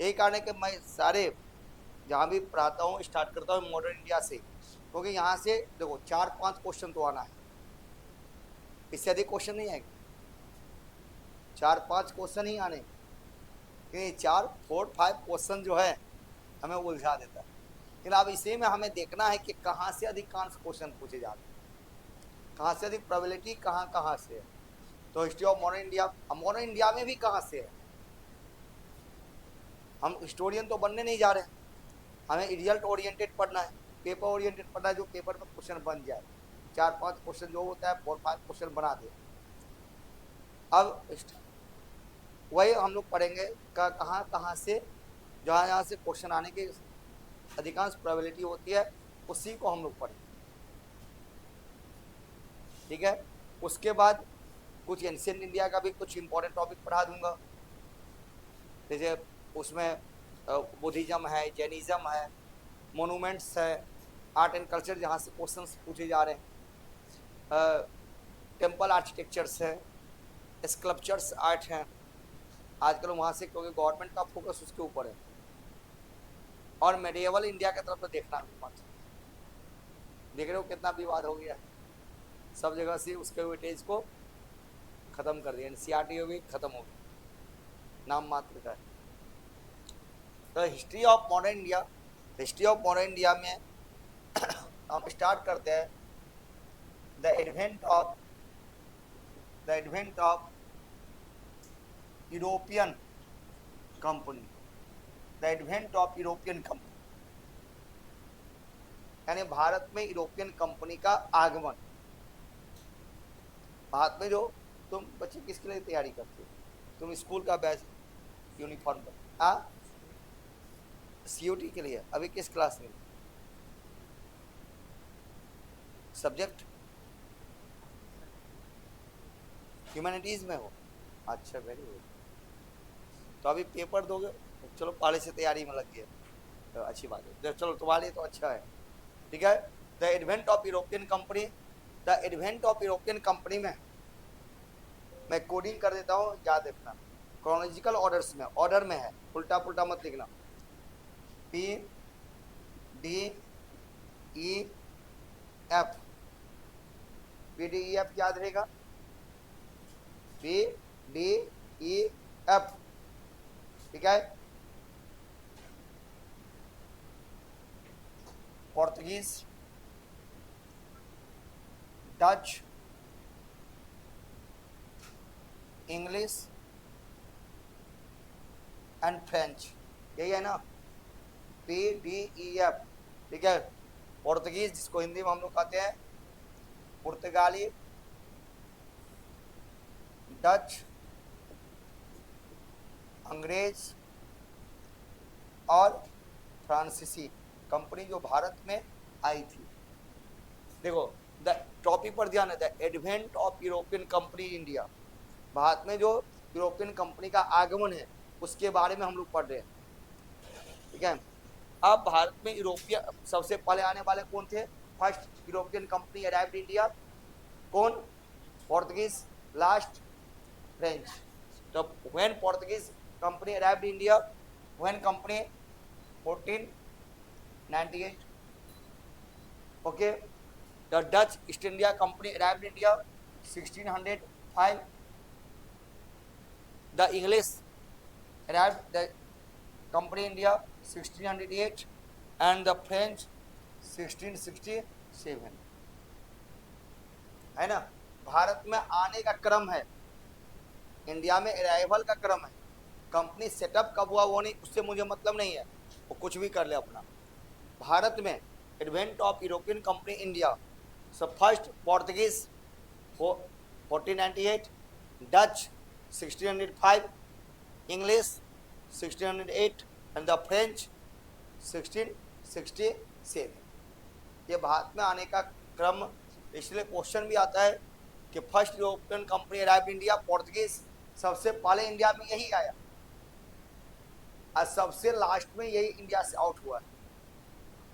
यही कारण है कि मैं सारे जहाँ भी पढ़ाता हूँ स्टार्ट करता हूँ मॉडर्न इंडिया से, क्योंकि यहाँ से देखो 4-5 क्वेश्चन तो आना है, इससे अधिक क्वेश्चन नहीं आएंगे, 4-5 क्वेश्चन ही आने, क्योंकि 4-4-5 क्वेश्चन जो है हमें उलझा देता है। लेकिन अब इसी में हमें देखना है कि कहाँ से अधिकांश क्वेश्चन पूछे जाते हैं, कहाँ से अधिक प्रोबेबिलिटी कहाँ कहाँ से है। तो हिस्ट्री ऑफ मॉडर्न इंडिया में भी कहाँ से है। हम हिस्टोरियन तो बनने नहीं जा रहे हैं, हमें रिजल्ट ओरिएंटेड पढ़ना है, पेपर ओरिएंटेड पढ़ना है, जो पेपर में क्वेश्चन बन जाए, 4-5 क्वेश्चन जो होता है 4-5 क्वेश्चन बना दे। अब वही हम लोग पढ़ेंगे कहाँ कहाँ से जहाँ जहाँ से क्वेश्चन आने की अधिकांश प्रोबेबिलिटी होती है, उसी को हम लोग पढ़ेंगे। ठीक है, उसके बाद कुछ एंशिएंट इंडिया का भी कुछ इंपॉर्टेंट टॉपिक पढ़ा दूंगा, जैसे उसमें बुद्धिज्म है, जैनिज्म है, मोनूमेंट्स है, आर्ट एंड कल्चर जहाँ से क्वेश्चंस पूछे जा रहे हैं, टेम्पल आर्किटेक्चर्स है, स्कल्पचर्स आर्ट है आजकल वहाँ से, क्योंकि गवर्नमेंट का फोकस उसके ऊपर है। और मेडिएवल इंडिया की तरफ तो देखना मत, देख रहे हो कितना विवाद हो गया, सब जगह से उसके वेटेज को खत्म कर दिया, एनसीईआरटी हो गई, खत्म हो गई, नाम मात्र का है। तो history of modern India, history of modern India में हम स्टार्ट करते हैं the advent of European company, the advent of European company, यानी भारत में यूरोपियन कंपनी का आगमन। भारत में जो तुम बच्चे किसके लिए तैयारी करते हो, तुम स्कूल का बैच यूनिफॉर्म पर सीयूटी के लिए अभी किस क्लास में, सब्जेक्ट ह्यूमैनिटीज में हो, अच्छा वेरी गुड। तो अभी पेपर दोगे, चलो पहले से तैयारी में लग गए, तो अच्छी बात है, चलो तुम्हारे तो अच्छा है। ठीक है, the advent of European company, the advent of European company में मैं कोडिंग कर देता हूँ, याद रखना, क्रोनोलॉजिकल ऑर्डर्स में, ऑर्डर में है, उल्टा पुल्टा मत लिखना, P D E F, P D E F याद रहेगा, पी डी ई एफ। ठीक है, Portuguese, Dutch, English and French, यही है ना, पी डी ई एफ। ठीक है, पोर्तुगीज जिसको हिंदी में हम लोग कहते हैं पुर्तगाली, डच, अंग्रेज और फ्रांसीसी कंपनी जो भारत में आई थी। देखो द टॉपिक पर ध्यान है, the advent of European company India, Bharat में जो यूरोपियन कंपनी का आगमन है उसके बारे में हम लोग पढ़ रहे हैं। ठीक है, अब भारत में यूरोपियन सबसे पहले आने वाले कौन थे, first European company arrived India, कौन, पोर्तुगीज, लास्ट फ्रेंच। तो when Portuguese company arrived India, when company 1498, okay, the Dutch East India company arrived India 1605, the English arrived the company India 1608 and the French 1667, है ना। भारत में आने का क्रम है, इंडिया में अराइवल का क्रम है, कंपनी सेटअप कब हुआ वो नहीं, उससे मुझे मतलब नहीं है, वो कुछ भी कर ले अपना। भारत में advent of European company India, सब first Portuguese 1498, Dutch 1605, English 1608 and the French 1667। ये भारत में आने का क्रम, इसलिए क्वेश्चन भी आता है कि first European company arrived India, Portuguese सबसे पहले इंडिया में यही आया और सबसे लास्ट में यही इंडिया से आउट हुआ है,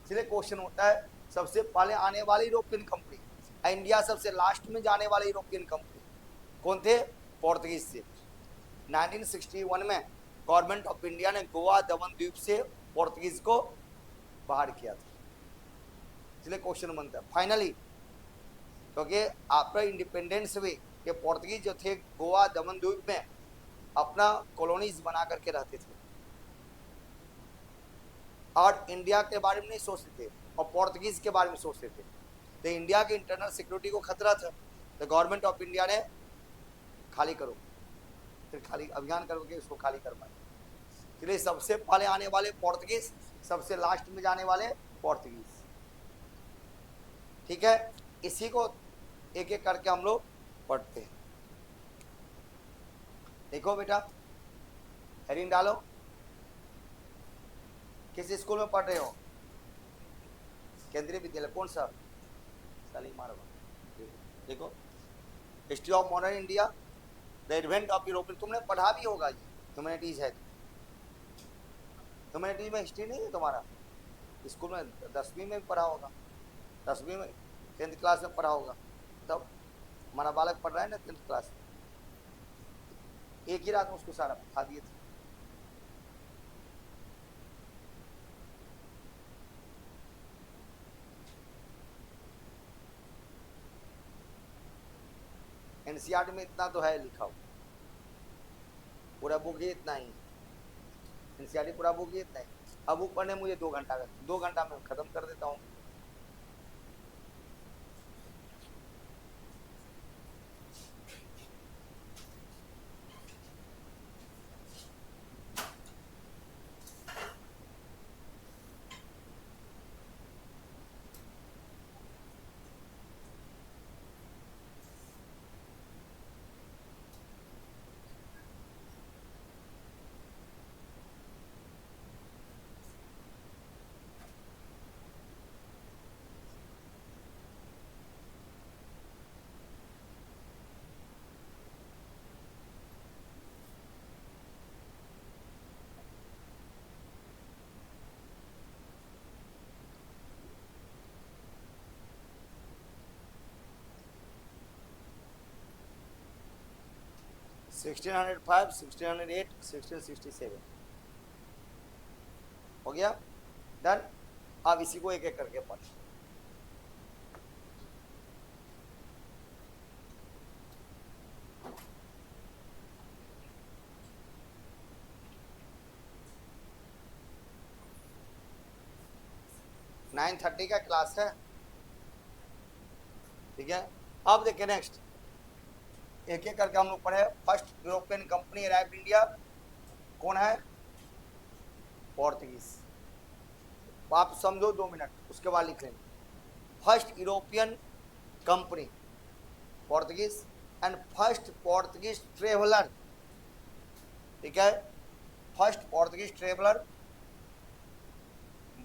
इसलिए क्वेश्चन होता है सबसे पहले आने वाली यूरोपियन कंपनी, इंडिया सबसे लास्ट में जाने वाली यूरोपियन कंपनी कौन थे, पोर्तुगीज से। 1961 में गवर्नमेंट ऑफ इंडिया ने गोवा दमन द्वीप से पोर्तुगीज को बाहर किया था, इसलिए क्वेश्चन बनता है फाइनली, क्योंकि आफ्टर इंडिपेंडेंस हुई ये पोर्तुगीज जो थे गोवा दमन द्वीप में अपना कॉलोनीज बना करके रहते थे और इंडिया के बारे में नहीं सोचते थे और पोर्तुगीज के बारे में सोचते थे। तो इंडिया के इंटरनल सिक्योरिटी को खतरा था, तो गवर्नमेंट ऑफ इंडिया ने खाली करो, फिर खाली अभियान करके उसको खाली करवाया। इसलिए सबसे पहले आने वाले पोर्तुगीज, सबसे लास्ट में जाने वाले पोर्तुगीज। ठीक है, इसी को एक एक करके हम लोग पढ़ते हैं। देखो बेटा, हेडिंग डालो, किस स्कूल में पढ़ रहे हो? केंद्रीय विद्यालय, कौन सा? देखो, history of modern India, the advent of European, तुमने पढ़ा भी होगा, ये ह्यूमैनिटीज है। ह्यूमैनिटीज में हिस्ट्री नहीं है तुम्हारा? स्कूल में 10वीं में भी पढ़ा होगा, 10वीं में 10th क्लास में पढ़ा होगा। तब हमारा बालक पढ़ रहा है ना 10th क्लास में, एक ही रात में उसको सारा पढ़ा दिए थे। एनसीईआरटी में इतना तो है लिखा हुआ, पूरा बुक ही इतना ही, एनसीईआरटी पूरा बुक ही इतना ही। अब बुक पढ़ने मुझे 2 घंटा का, 2 घंटा में खत्म कर देता हूँ। सिक्सटीन 1608, 1667 हो गया, डन। अब इसी को एक एक करके पढ़। नाइन 30 का क्लास है, ठीक है। अब देखिए नेक्स्ट, एक एक करके हम लोग पढ़े। First European company arrived India, कौन है? पोर्तुगीज। आप समझो 2 मिनट, उसके बाद लिख लेंगे। First European company Portuguese and first Portuguese traveller, ठीक है। First Portuguese traveller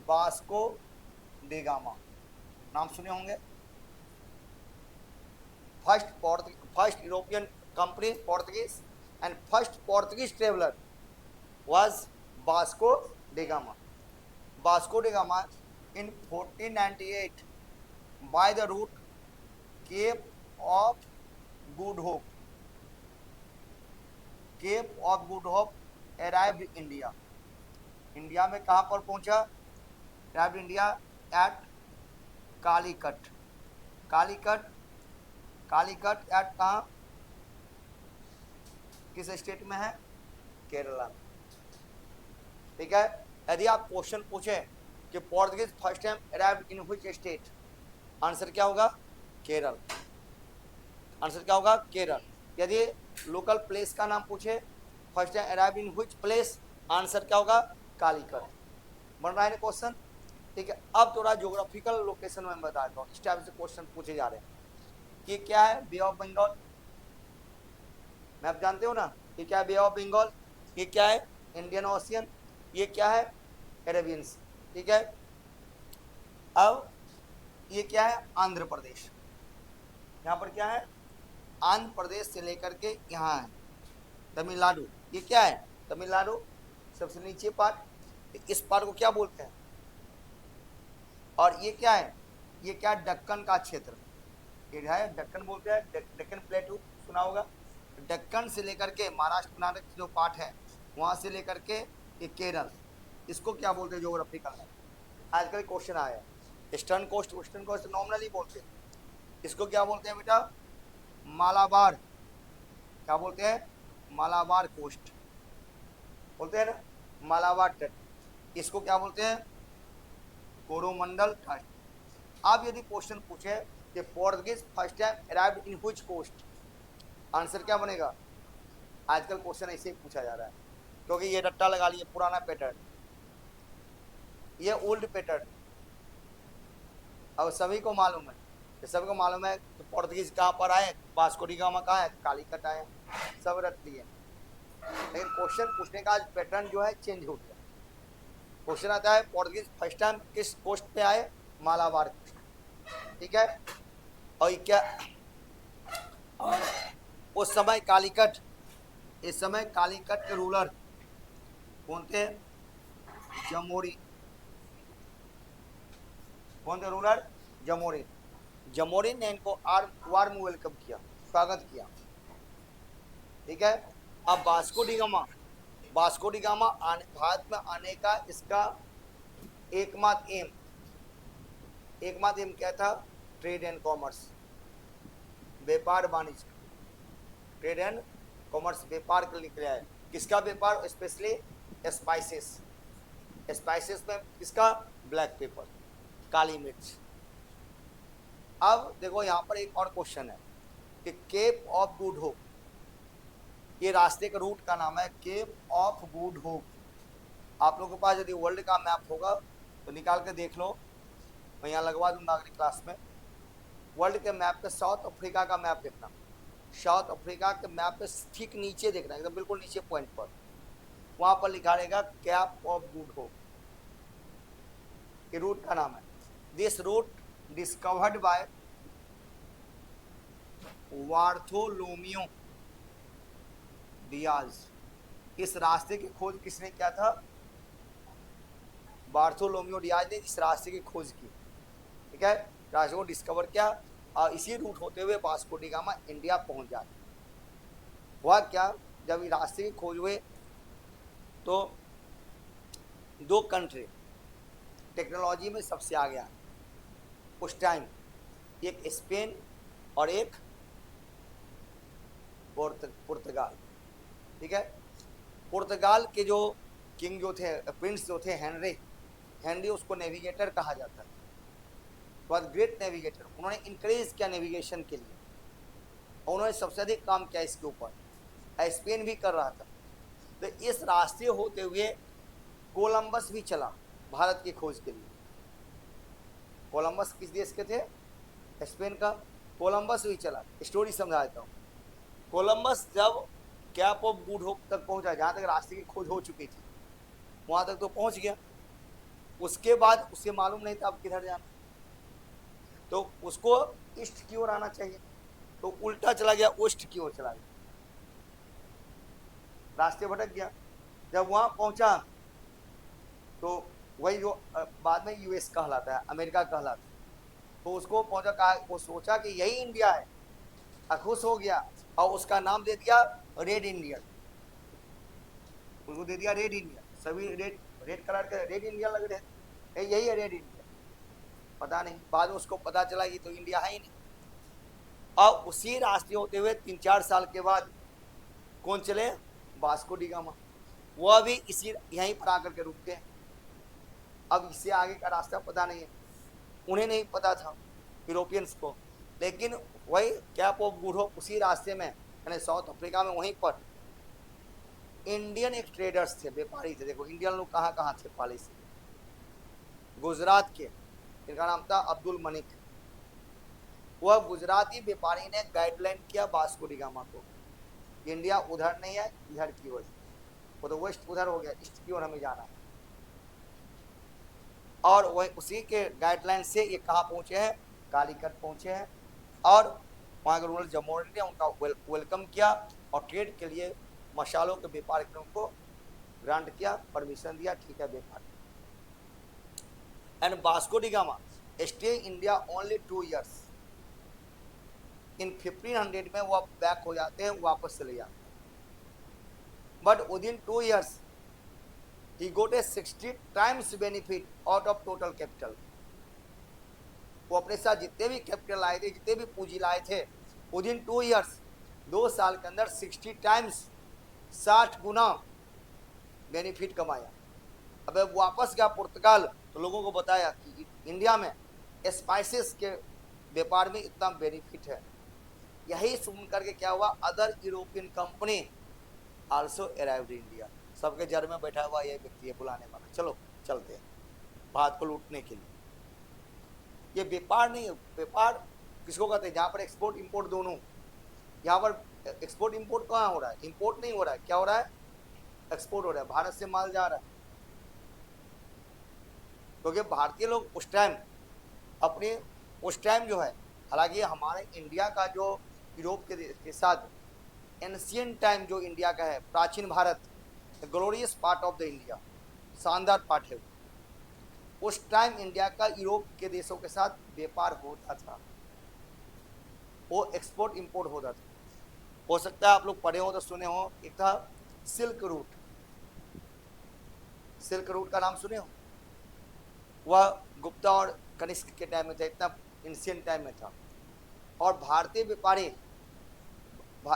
Vasco D gamma, नाम सुने होंगे। First European company Portuguese and first Portuguese traveller was Vasco da Gama. Vasco da Gama in 1498 by the route Cape of Good Hope. Cape of Good Hope arrived India. India में कहाँ पर पहुंचा? arrived India at Calicut. Calicut, Calicut at कहाँ, किस state में है? केरला में, ठीक है। यदि आप क्वेश्चन पूछे कि Portuguese first time arrived in which state, answer क्या होगा? केरल। आंसर क्या होगा? केरल। यदि लोकल प्लेस का नाम पूछे, first time arrived in which place, answer क्या होगा? कालीकट। बन रहा है ना क्वेश्चन, ठीक है। अब थोड़ा ज्योग्राफिकल लोकेशन में बताता हूँ, इस टाइप से क्वेश्चन पूछे जा रहे हैं कि क्या है बे ऑफ बंगाल, मैप जानते हो ना, ये क्या है बे ऑफ बंगाल, ये क्या है इंडियन ओशियन, ये क्या है अरेबियन सी, ठीक है। अब ये क्या है? आंध्र प्रदेश। यहाँ पर क्या है? आंध्र प्रदेश से लेकर के यहाँ है तमिलनाडु। ये क्या है? तमिलनाडु सबसे नीचे पार्ट, इस पार्ट को क्या बोलते हैं? और ये क्या है? ये क्या? दक्कन का क्षेत्र, ये है दक्कन बोलते हैं, दक्कन प्लेटू सुना होगा। दक्कन से लेकर के महाराष्ट्र कर्नाटक जो पार्ट है वहां से लेकर के ये केरल, इसको क्या बोलते हैं ज्योग्राफिकल है। आजकल क्वेश्चन आया है, eastern coast western coast normally बोलते हैं, इसको क्या बोलते हैं बेटा, मालाबार, क्या बोलते हैं, मालाबार कोस्ट बोलते हैं ना, मालाबार तट, इसको क्या बोलते हैं, कोरोमंडल तट। अब यदि क्वेश्चन पूछे कि Portuguese first time arrived in which coast, answer क्या बनेगा। आजकल क्वेश्चन ऐसे ही पूछा जा रहा है, क्योंकि ये रट्टा लगा लिए, पुराना पैटर्न, ये ओल्ड पैटर्न। अब सभी को मालूम है, सभी को मालूम है तो पोर्तुगीज कहाँ पर आए, वास्को डी गामा कहाँ है, कालीकट आए, सब रट लिए। लेकिन क्वेश्चन पूछने का आज पैटर्न जो है चेंज हो गया। क्वेश्चन आता है पोर्तुगीज फर्स्ट टाइम किस कोस्ट पे आए, मालाबार कोस्ट, ठीक है। और क्या उस समय कालीकट, इस समय कालीकट के रूलर कौन थे, जमोरी, कौन थे रूलर, जमोरी। जमोरी ने इनको वार्म वेलकम किया, स्वागत किया, ठीक है। अब Vasco D gamma, Vasco D gamma Bharat में आने का इसका एकमात्र एम क्या था, ट्रेड एंड कॉमर्स, व्यापार वाणिज्य, ट्रेड एंड कॉमर्स, व्यापार के लिए निकला है। किसका व्यापार, स्पेशली स्पाइसेस, स्पाइसेस में किसका, ब्लैक पेपर, काली मिर्च। अब देखो यहाँ पर एक और क्वेश्चन है कि केप ऑफ गुड होप, ये रास्ते का रूट का नाम है केप ऑफ गुड होप। आप लोगों के पास यदि वर्ल्ड का मैप होगा तो निकाल के देख लो, मैं यहाँ लगवा दूंगा अगली क्लास में। वर्ल्ड के मैप पे साउथ अफ्रीका का मैप देखना, साउथ अफ्रीका के मैप पे ठीक नीचे देखना, एकदम बिल्कुल नीचे पॉइंट पर, वहां पर लिखा रहेगा कैप ऑफ गुड होप, ये रूट का नाम है। This route discovered by Bartholomew Dias, इस रास्ते की खोज किसने किया था, बार्थोलोम्यू डियाज ने इस रास्ते की खोज की, ठीक है, रास्ते को डिस्कवर किया और इसी रूट होते हुए वास्को डी गामा इंडिया पहुंच जाए। हुआ क्या, जब इस रास्ते की खोज हुए तो दो कंट्री टेक्नोलॉजी में सबसे आगे आए उस टाइम, एक स्पेन और एक पुर्तगाल, ठीक है। पुर्तगाल के जो किंग जो थे, प्रिंस जो थे, हेनरी, उसको नेविगेटर कहा जाता है, वॉज ग्रेट नेविगेटर। उन्होंने इंकरेज किया नेविगेशन के लिए, और उन्होंने सबसे अधिक काम किया इसके ऊपर, स्पेन भी कर रहा था। तो इस रास्ते होते हुए कोलंबस भी चला भारत की खोज के लिए। कोलंबस किस देश के थे, स्पेन का। कोलंबस भी चला, स्टोरी समझा देता हूँ। कोलंबस जब कैप ऑफ गुड होप तक पहुंचा, जहाँ तक रास्ते की खोज हो चुकी थी, वहां तक तो पहुंच गया। उसके बाद उसे मालूम नहीं था अब किधर जाना, तो उसको ईस्ट की ओर आना चाहिए, तो उल्टा चला गया, वेस्ट की ओर चला गया, रास्ते भटक गया। जब वहां पहुंचा तो वही जो बाद में यूएस कहलाता है, अमेरिका कहलाता है, तो उसको पहुंचा, कहा, वो सोचा कि यही इंडिया है, खुश हो गया और उसका नाम दे दिया रेड इंडिया, उसको दे दिया रेड इंडिया। सभी रेड कलर के रेड इंडिया लग रहे, यही है रेड इंडिया। पता नहीं, बाद में उसको पता चला ये तो इंडिया है ही नहीं। और उसी रास्ते होते हुए 3-4 साल के बाद कौन चले, वास्को डी गामा, वह भी इसी यहीं पर आकर के रुकते हैं। अब इससे आगे का रास्ता पता नहीं है, उन्हें नहीं पता था यूरोपियंस को, लेकिन वही कैप ऑफ गुड होप उसी रास्ते में, यानी साउथ अफ्रीका में, वहीं पर इंडियन एक ट्रेडर्स थे, व्यापारी थे। देखो इंडियन लोग कहाँ कहाँ थे पहले से, गुजरात के, इनका नाम था अब्दुल मलिक। वह गुजराती व्यापारी ने गाइडलाइन किया वास्को डी गामा को, इंडिया उधर नहीं है, इधर की ओर, वो तो वेस्ट उधर हो गया, ईस्ट की ओर हमें जाना है। और वही उसी के गाइडलाइन से ये कहाँ पहुंचे हैं, कालीकट पहुंचे हैं। और वहाँ के रूरल जमोरी ने उनका वेलकम किया और ट्रेड के लिए, मसालों के व्यापार के लिए उनको ग्रांट किया, परमिशन दिया, ठीक है व्यापार। And Vasco D gamma stay India only 2 years। इन 1500 में वो बैक हो जाते हैं, वापस चले जाते हैं। but within 2 years he got a 60 times benefit out of total capital. वो अपने साथ जितने भी कैपिटल लाए थे, जितने भी पूंजी लाए थे, within 2 years 2 साल के अंदर 60 टाइम्स 60 गुना बेनिफिट कमाया। अब वापस गया पुर्तगाल तो लोगों को बताया कि इंडिया में स्पाइसेस के व्यापार में इतना बेनिफिट है। यही सुन करके क्या हुआ, other European company also arrived India. सबके जर में बैठा हुआ ये व्यक्ति है बुलाने वाला, चलो चलते हैं बात को लूटने के लिए। ये व्यापार नहीं है, व्यापार किसको कहते हैं, जहाँ पर एक्सपोर्ट इंपोर्ट दोनों। यहाँ पर एक्सपोर्ट इंपोर्ट कहाँ हो रहा है, इंपोर्ट नहीं हो रहा है, क्या हो रहा है, एक्सपोर्ट हो रहा है, भारत से माल जा रहा है। क्योंकि भारतीय लोग उस टाइम अपने उस टाइम जो है, हालांकि हमारे इंडिया का जो यूरोप के साथ एंशियंट टाइम जो इंडिया का है, प्राचीन Bharat, glorious part of the India, शानदार पार्ट है, उस टाइम इंडिया का यूरोप के देशों के साथ व्यापार होता था, वो एक्सपोर्ट इंपोर्ट होता था। हो सकता है आप लोग पढ़े हो तो सुने हो, एक था सिल्क रूट। सिल्क रूट का नाम सुने हो? वह गुप्ता और कनिष्क के टाइम में था, इतना एंशियंट टाइम में था। और भारतीय व्यापारी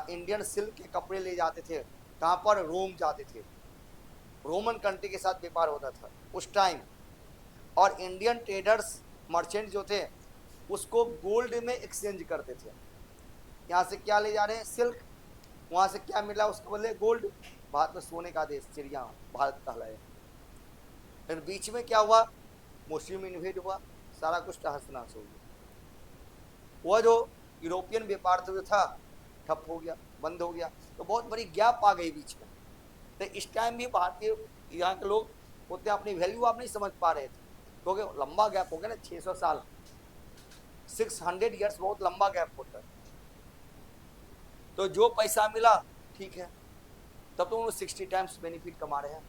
इंडियन सिल्क के कपड़े ले जाते थे, कहाँ पर, रोम जाते थे, रोमन कंट्री के साथ व्यापार होता था उस टाइम। और इंडियन ट्रेडर्स मर्चेंट जो थे उसको गोल्ड में एक्सचेंज करते थे। यहाँ से क्या ले जा रहे हैं, सिल्क, वहाँ से क्या मिला उसको बोले गोल्ड। भारत में सोने का देश, चिड़िया भारत कहलाए। फिर बीच में क्या हुआ, मुस्लिम इन्वेड हुआ, सारा कुछ तहस नहस हो गया। वह जो यूरोपियन व्यापार जो था ठप हो गया, बंद हो गया, तो बहुत बड़ी गैप आ गई बीच में। तो इस टाइम भी भारतीय यहाँ के लोग उतने अपनी वैल्यू आप नहीं समझ पा रहे थे, क्योंकि लंबा गैप हो गया ना, 600 साल, 600 ईयर्स बहुत लंबा गैप होता है। तो जो पैसा मिला ठीक है, तब तो उन्होंने 60 टाइम्स बेनिफिट कमा रहे हैं।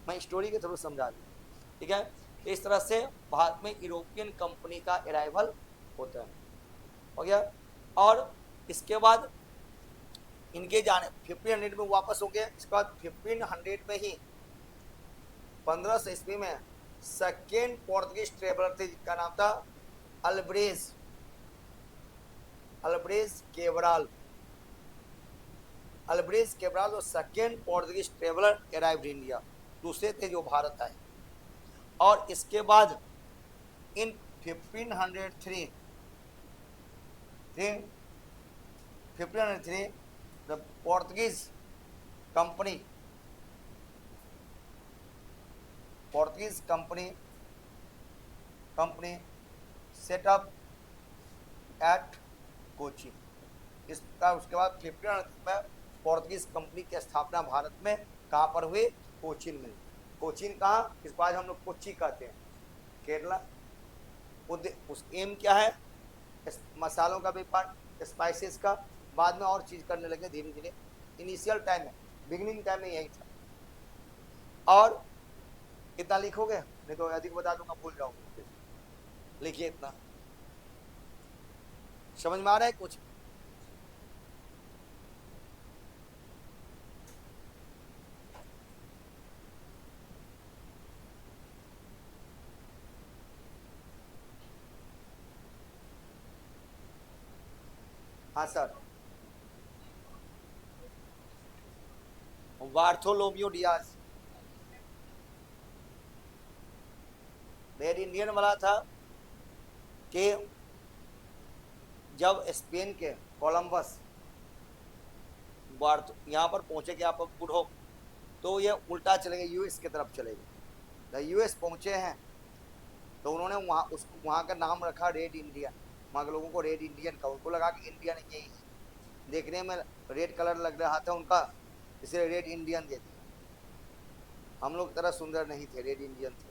मैं स्टोरी के थ्रू समझा दूँ, ठीक है। इस तरह से भारत में यूरोपियन कंपनी का अराइवल होता है, हो गया। और इसके बाद इनके जाने 1500 में वापस हो गए। इसके बाद 1500 में ही 1500 ईस्वी में सेकेंड पोर्तुगीज ट्रेवलर थे, जिसका नाम था अल्ब्रेज केवराल। अल्ब्रेज केवराल और second Portuguese traveller arrived India, दूसरे थे जो भारत आए। और इसके बाद इन 1503 the Portuguese company set up at Kochi. इसका उसके बाद 1500 में पोर्तुगीज कंपनी की स्थापना भारत में कहाँ पर हुई, कोचीन में। कोचीन कहाँ, इस बार हम लोग कोच्चि कहते हैं, केरला। उस एम क्या है, मसालों का व्यापार, स्पाइसेस का। बाद में और चीज करने लगे धीरे धीरे, इनिशियल टाइम में, बिगिनिंग टाइम में यही था। और इतना लिखोगे, नहीं तो अधिक बता दूंगा भूल जाओगे, लिखिए इतना। समझ में आ रहा है कुछ? हाँ sir. Bartholomew Diaz red Indian वाला था कि जब स्पेन के कोलंबस यहाँ पर पहुंचे कि आप गुड होप, तो ये उल्टा चले गए, यूएस की तरफ चले गए। यूएस पहुंचे हैं तो उन्होंने वहाँ का नाम रखा रेड इंडियन। वहाँ के लोगों को रेड इंडियन का, उनको लगा कि इंडियन यही है, देखने में रेड कलर लग रहा था उनका, इसलिए रेड इंडियन दे दिया। हम लोग तरह सुंदर नहीं थे, रेड इंडियन थे।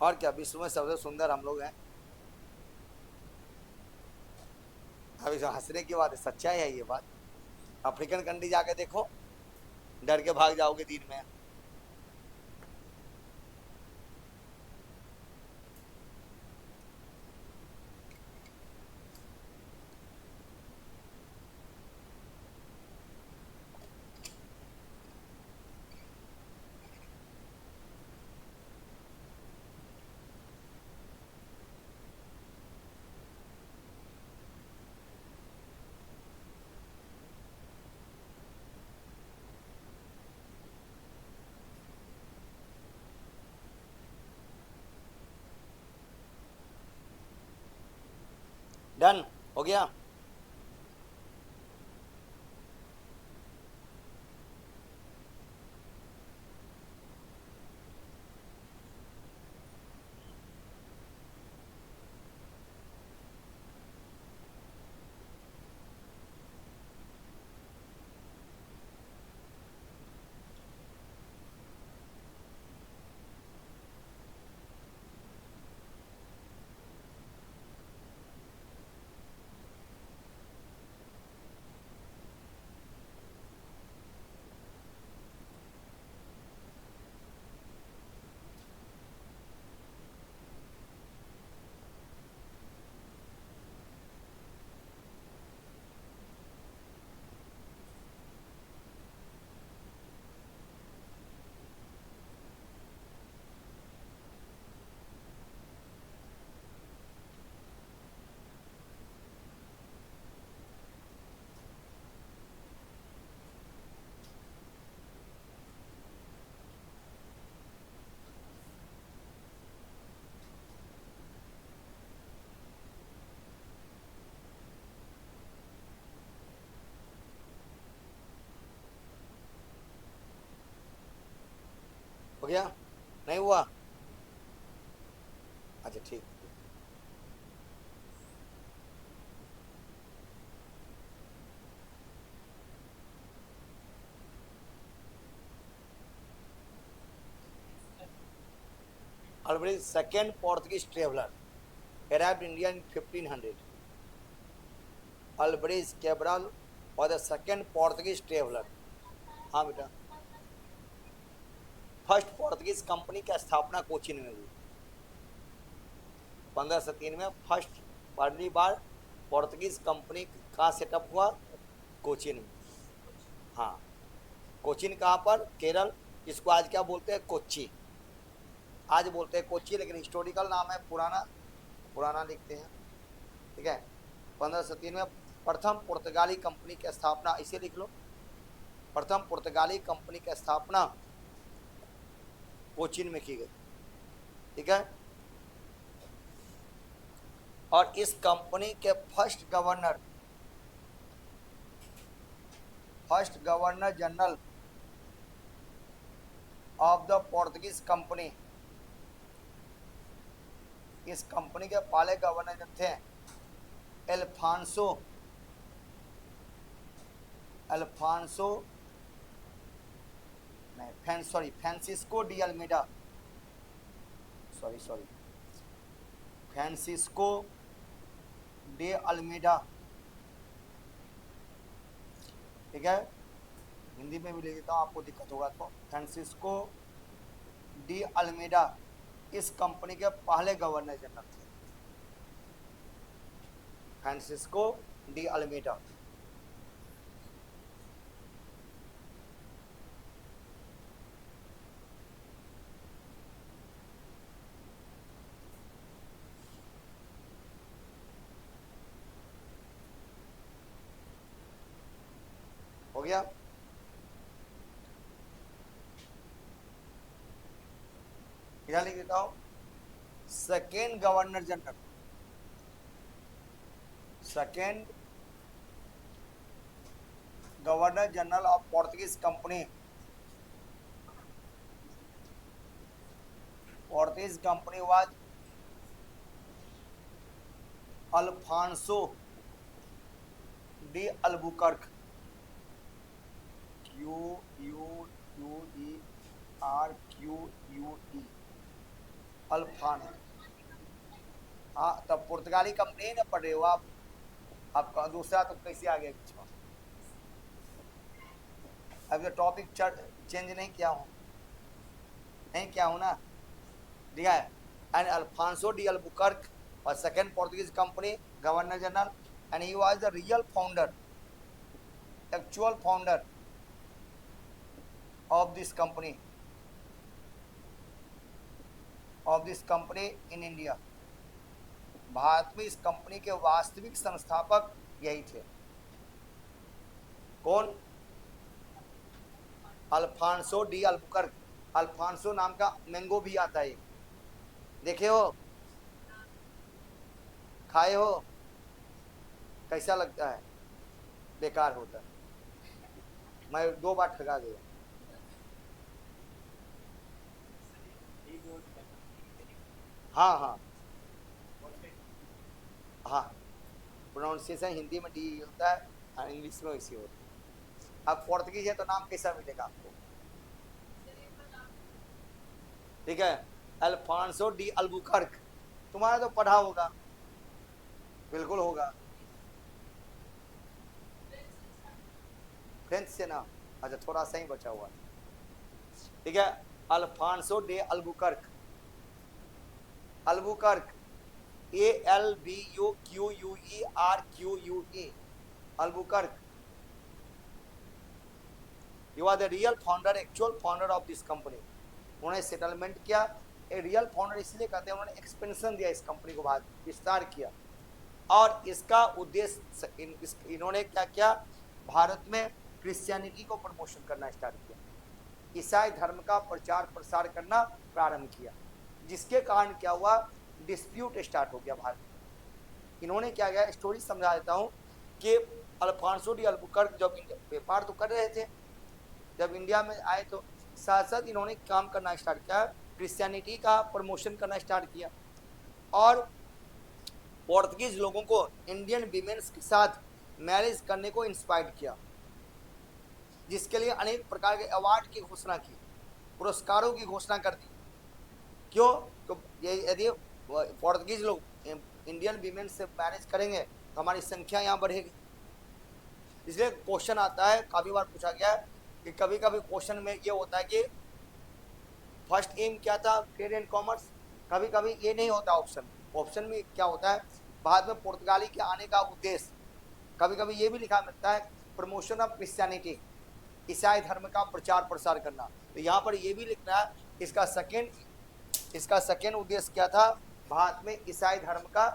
और क्या, विश्व में सबसे सुंदर हम लोग हैं। अभी जो हंसने की बात है, सच्चाई है ये बात। अफ्रीकन कंट्री जाके देखो, डर के भाग जाओगे दिन में। डन हो गया। हो गया, नहीं हुआ? अच्छा ठीक। Alvarez, second Portuguese traveler, arrived India in 1500. Alvarez Cabral was the second Portuguese traveler. हाँ बेटा, फर्स्ट पोर्तुगीज कंपनी की स्थापना कोचीन में हुई 1503 में। फर्स्ट पहली बार पोर्तुगीज कंपनी का सेटअप हुआ कोचीन में। हाँ, कोचीन कहाँ पर? केरल। इसको आज क्या बोलते हैं? कोच्चि। आज बोलते हैं कोच्चि, लेकिन हिस्टोरिकल नाम है, पुराना लिखते हैं। ठीक है। 1503 में प्रथम पुर्तगाली कंपनी की स्थापना, इसे लिख लो, प्रथम पुर्तगाली कंपनी की स्थापना कोचीन में की गई। ठीक है। और इस कंपनी के first governor general of the Portuguese company, इस कंपनी के पहले गवर्नर थे Francisco de Almeida, Francisco de Almeida. ठीक है, हिंदी में भी लिख देता हूँ, आपको दिक्कत होगा तो। फ्रांसिस्को डी अल्मेडा इस कंपनी के पहले गवर्नर जनरल थे, फ्रांसिस्को डी अल्मेडा। हो गया? क्या लिख देता हूं? Second governor general of Portuguese company, was Alfonso de Albuquerque, QUERQUE, अल्फान। हाँ, तब पुर्तगाली कंपनी ना पढ़ रहे हो आप? आपका दूसरा तो कैसे आ गया बीच में? अब ये टॉपिक चेंज नहीं किया हूँ ना, दिया है। एंड अल्फांसो डी अल्बुकर्क और second Portuguese company governor general, and he was the real founder, actual founder of this company in India। Bharat में इस कंपनी के वास्तविक संस्थापक यही थे। कौन? Alphonso de Albuquerque. अल्फांसो नाम का मैंगो भी आता है, देखे हो, खाए हो? कैसा लगता है? बेकार होता है। मैं 2 बार ठगा गया। हाँ हाँ हाँ, प्रोनाउंसिएशन हिंदी में डी होता है और इंग्लिश में वैसे होता है। अब पोर्तुगीज है तो नाम कैसा मिलेगा आपको? ठीक है, अल्फांसो डी अल्बुकर्क। तुम्हारा तो पढ़ा होगा, बिल्कुल होगा। फ्रेंच से ना, अच्छा थोड़ा सा ही बचा हुआ है। ठीक है, Alfonso de Albuquerque. Albuquerque, ALBUQUERQUE, Albuquerque. You are the real founder, actual founder of this company. उन्होंने सेटलमेंट किया। रियल फाउंडर इसलिए कहते हैं, उन्होंने एक्सपेंशन दिया इस कंपनी को, बाद विस्तार किया। और इसका उद्देश्य इन्होंने क्या किया, भारत में क्रिश्चियनिटी को प्रमोशन करना स्टार्ट किया, ईसाई धर्म का प्रचार प्रसार करना प्रारंभ किया, जिसके कारण क्या हुआ, डिस्प्यूट स्टार्ट हो गया भारत में। इन्होंने क्या किया, स्टोरी समझा देता हूँ कि अल्फांसो डी अल्बुकर्क जब व्यापार तो कर रहे थे, जब इंडिया में आए तो साथ साथ इन्होंने काम करना स्टार्ट किया, क्रिश्चियनिटी का प्रमोशन करना स्टार्ट किया, और पोर्तुगीज लोगों को इंडियन विमेन्स के साथ मैरिज करने को इंस्पायर किया, जिसके लिए अनेक प्रकार के अवार्ड की घोषणा की, पुरस्कारों की घोषणा कर दी। क्यों? तो यदि पोर्तुगीज लोग इंडियन विमेन से मैरिज करेंगे तो हमारी संख्या यहाँ बढ़ेगी। इसलिए क्वेश्चन आता है, काफी बार पूछा गया है कि कभी कभी क्वेश्चन में ये होता है कि फर्स्ट एम क्या था, ट्रेड एंड कॉमर्स। कभी कभी ये नहीं होता ऑप्शन। ऑप्शन में क्या होता है, बाद में पुर्तगाली के आने का उद्देश्य। कभी कभी ये भी लिखा मिलता है, प्रमोशन ऑफ क्रिश्चियनिटी, ईसाई धर्म का प्रचार प्रसार करना। तो यहाँ पर ये भी लिखना है, इसका सेकेंड उद्देश्य क्या था, भारत में ईसाई धर्म का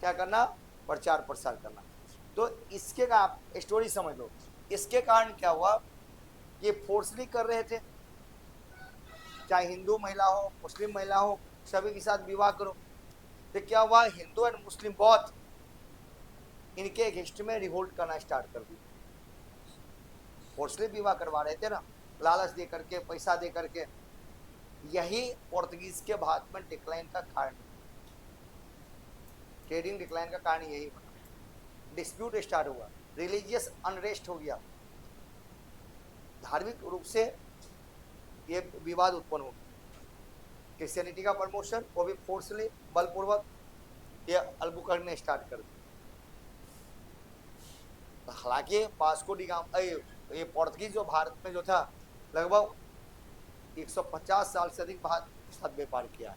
क्या करना, प्रचार प्रसार करना। तो इसके का आप स्टोरी समझ लो। इसके कारण क्या हुआ, ये फोर्सली कर रहे थे, चाहे हिंदू महिला हो, मुस्लिम महिला हो, सभी के साथ विवाह करो। तो क्या हुआ, हिंदू एंड मुस्लिम बहुत इनके अगेंस्ट में रिवोल्ट करना स्टार्ट कर दिया। फोर्सली विवाह करवा रहे थे ना, लालच दे करके, पैसा दे करके। यही पोर्तुगीज के भारत में डिक्लाइन का कारण, ट्रेडिंग डिक्लाइन का कारण यही बना। डिस्प्यूट स्टार्ट हुआ, रिलीजियस अनरेस्ट हो गया, धार्मिक रूप से ये विवाद उत्पन्न हो गया। क्रिश्चियनिटी का प्रमोशन वो भी फोर्सली, बलपूर्वक ये अल्बुकर्क ने स्टार्ट कर दिया। हालांकि वास्को डी गामा, ये पोर्तुगीज जो भारत में जो था, लगभग 150 साल से अधिक भारत के साथ व्यापार किया है,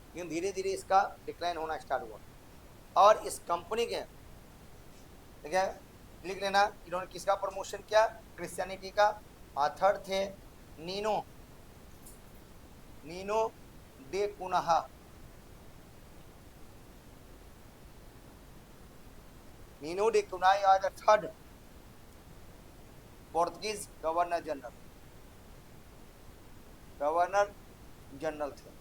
लेकिन धीरे धीरे इसका डिक्लाइन होना स्टार्ट हुआ। और इस कंपनी के, ठीक है, लिख लेना, इन्होंने किसका प्रमोशन किया, क्रिश्चियनिटी का। Third the Nino de Cunha. Nino de Cunha are the third Portuguese governor general थे।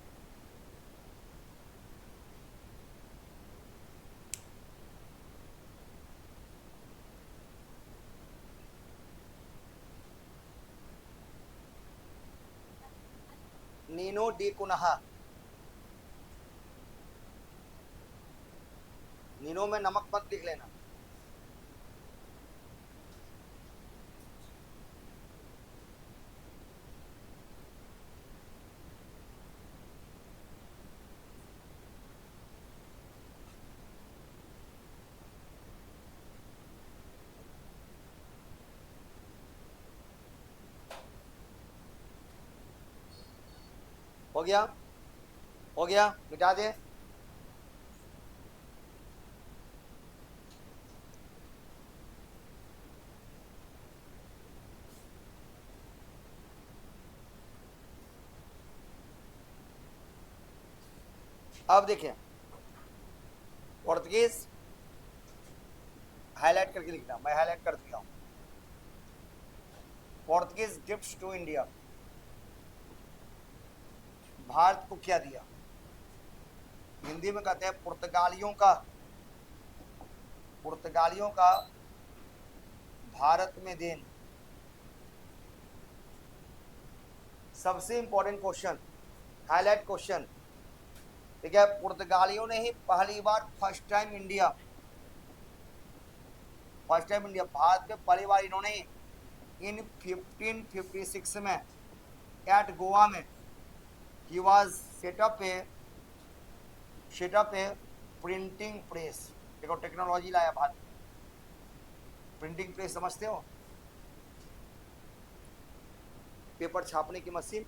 Nino de Cunha. नीनो में नमक मत लिख लेना। हो गया, हो गया, मिटा दे। अब देखिए, पोर्तुगीज हाईलाइट करके लिखना, मैं हाईलाइट कर दिया हूं। Portuguese gifts to India, Bharat को क्या दिया, हिंदी में कहते हैं पुर्तगालियों का पुर्तगालियों का भारत में देन। सबसे इंपॉर्टेंट क्वेश्चन, हाईलाइट क्वेश्चन, ठीक है। पुर्तगालियों ने ही पहली बार फर्स्ट टाइम इंडिया भारत में पहली बार इन्होंने इन 1556 में एट गोवा में he was setup A printing press. देखो टेक्नोलॉजी लाया भारत। प्रिंटिंग प्रेस समझते हो, पेपर छापने की मशीन।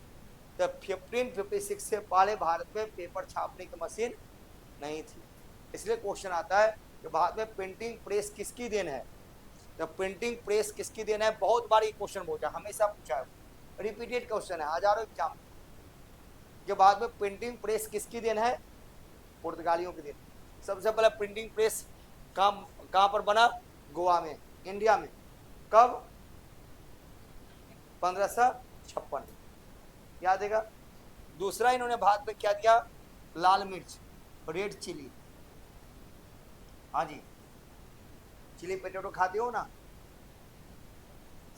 तो 1556 से पहले भारत में पेपर छापने की मशीन नहीं थी। इसलिए क्वेश्चन आता है कि भारत में प्रिंटिंग प्रेस किसकी देन है। तो प्रिंटिंग प्रेस किसकी देन है, बहुत बार ये क्वेश्चन पूछा, हमेशा पूछा है, रिपीटेड क्वेश्चन है हजारों एग्जाम के। बाद में प्रिंटिंग प्रेस किसकी देन है, पुर्तगालियों की देन। सबसे पहले प्रिंटिंग प्रेस कहां पर बना, गोवा में, इंडिया में। कब, 1556, याद देगा। दूसरा इन्होंने भारत में क्या दिया, लाल मिर्च, रेड चिली। हाँ जी, चिली पोटैटो खाते हो ना,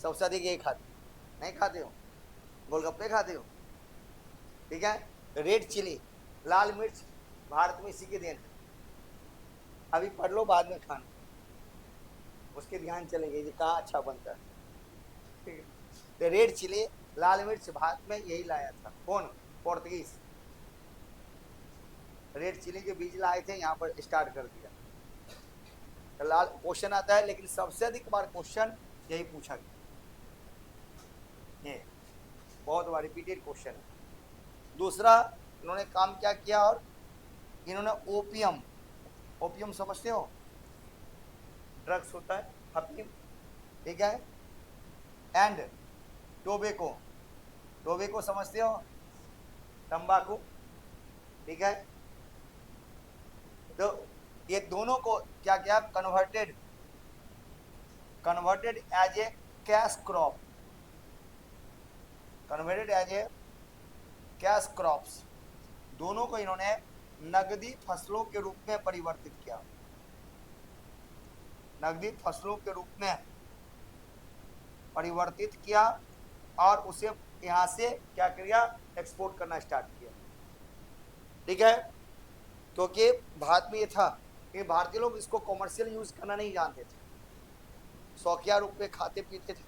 सबसे अधिक यही खाते, नहीं खाते हो, गोलगप्पे खाते हो, ठीक है। रेड चिली, लाल मिर्च, भारत में इसी के देन है। अभी पढ़ लो, बाद में खाना, उसके ध्यान चलेंगे ये कहाँ अच्छा बनता है, ठीक है। तो रेड चिली, लाल मिर्च भारत में यही लाया था, कौन, पोर्तुगीज। रेड चिली के बीज लाए थे, यहाँ पर स्टार्ट कर दिया। तो लाल क्वेश्चन आता है, लेकिन सबसे अधिक बार क्वेश्चन यही पूछा गया, ये बहुत बार रिपीटेड क्वेश्चन है। दूसरा इन्होंने काम क्या किया, और इन्होंने ओपियम समझते हो, ड्रग्स होता है, अफीम, ठीक है, एंड टोबैको समझते हो, तंबाकू, ठीक है। तो ये दोनों को क्या किया, converted as a cash crops, दोनों को इन्होंने नगदी फसलों के रूप में परिवर्तित किया, और उसे यहां से क्या किया, एक्सपोर्ट करना स्टार्ट किया, ठीक है। क्योंकि भारत में ये था कि भारतीय लोग इसको कॉमर्शियल यूज करना नहीं जानते थे, शौकिया रूप में खाते पीते थे।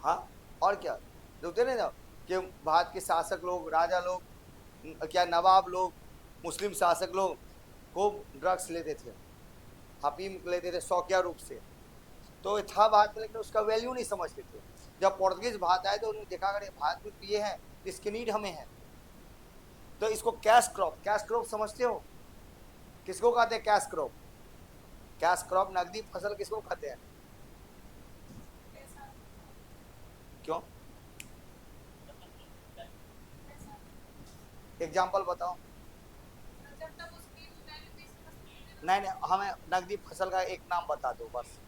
हाँ, और क्या देखते नहीं ना कि भारत के शासक लोग, राजा लोग, क्या नवाब लोग, मुस्लिम शासक लोग खूब ड्रग्स लेते थे, अफीम लेते थे शौकिया रूप से। तो था भारत में, लेकिन उसका वैल्यू नहीं समझते थे। जब पोर्तुगीज भारत आए तो उन्होंने देखा, अगर भारत में पिए हैं, इसकी नीड हमें है, तो इसको कैश क्रॉप समझते हो, किसको कहते हैं कैश क्रॉप, नकदी फसल किसको कहते हैं, क्यों, एग्जाम्पल बताओ। नहीं, हमें नकदी फसल का एक नाम बता दो बस,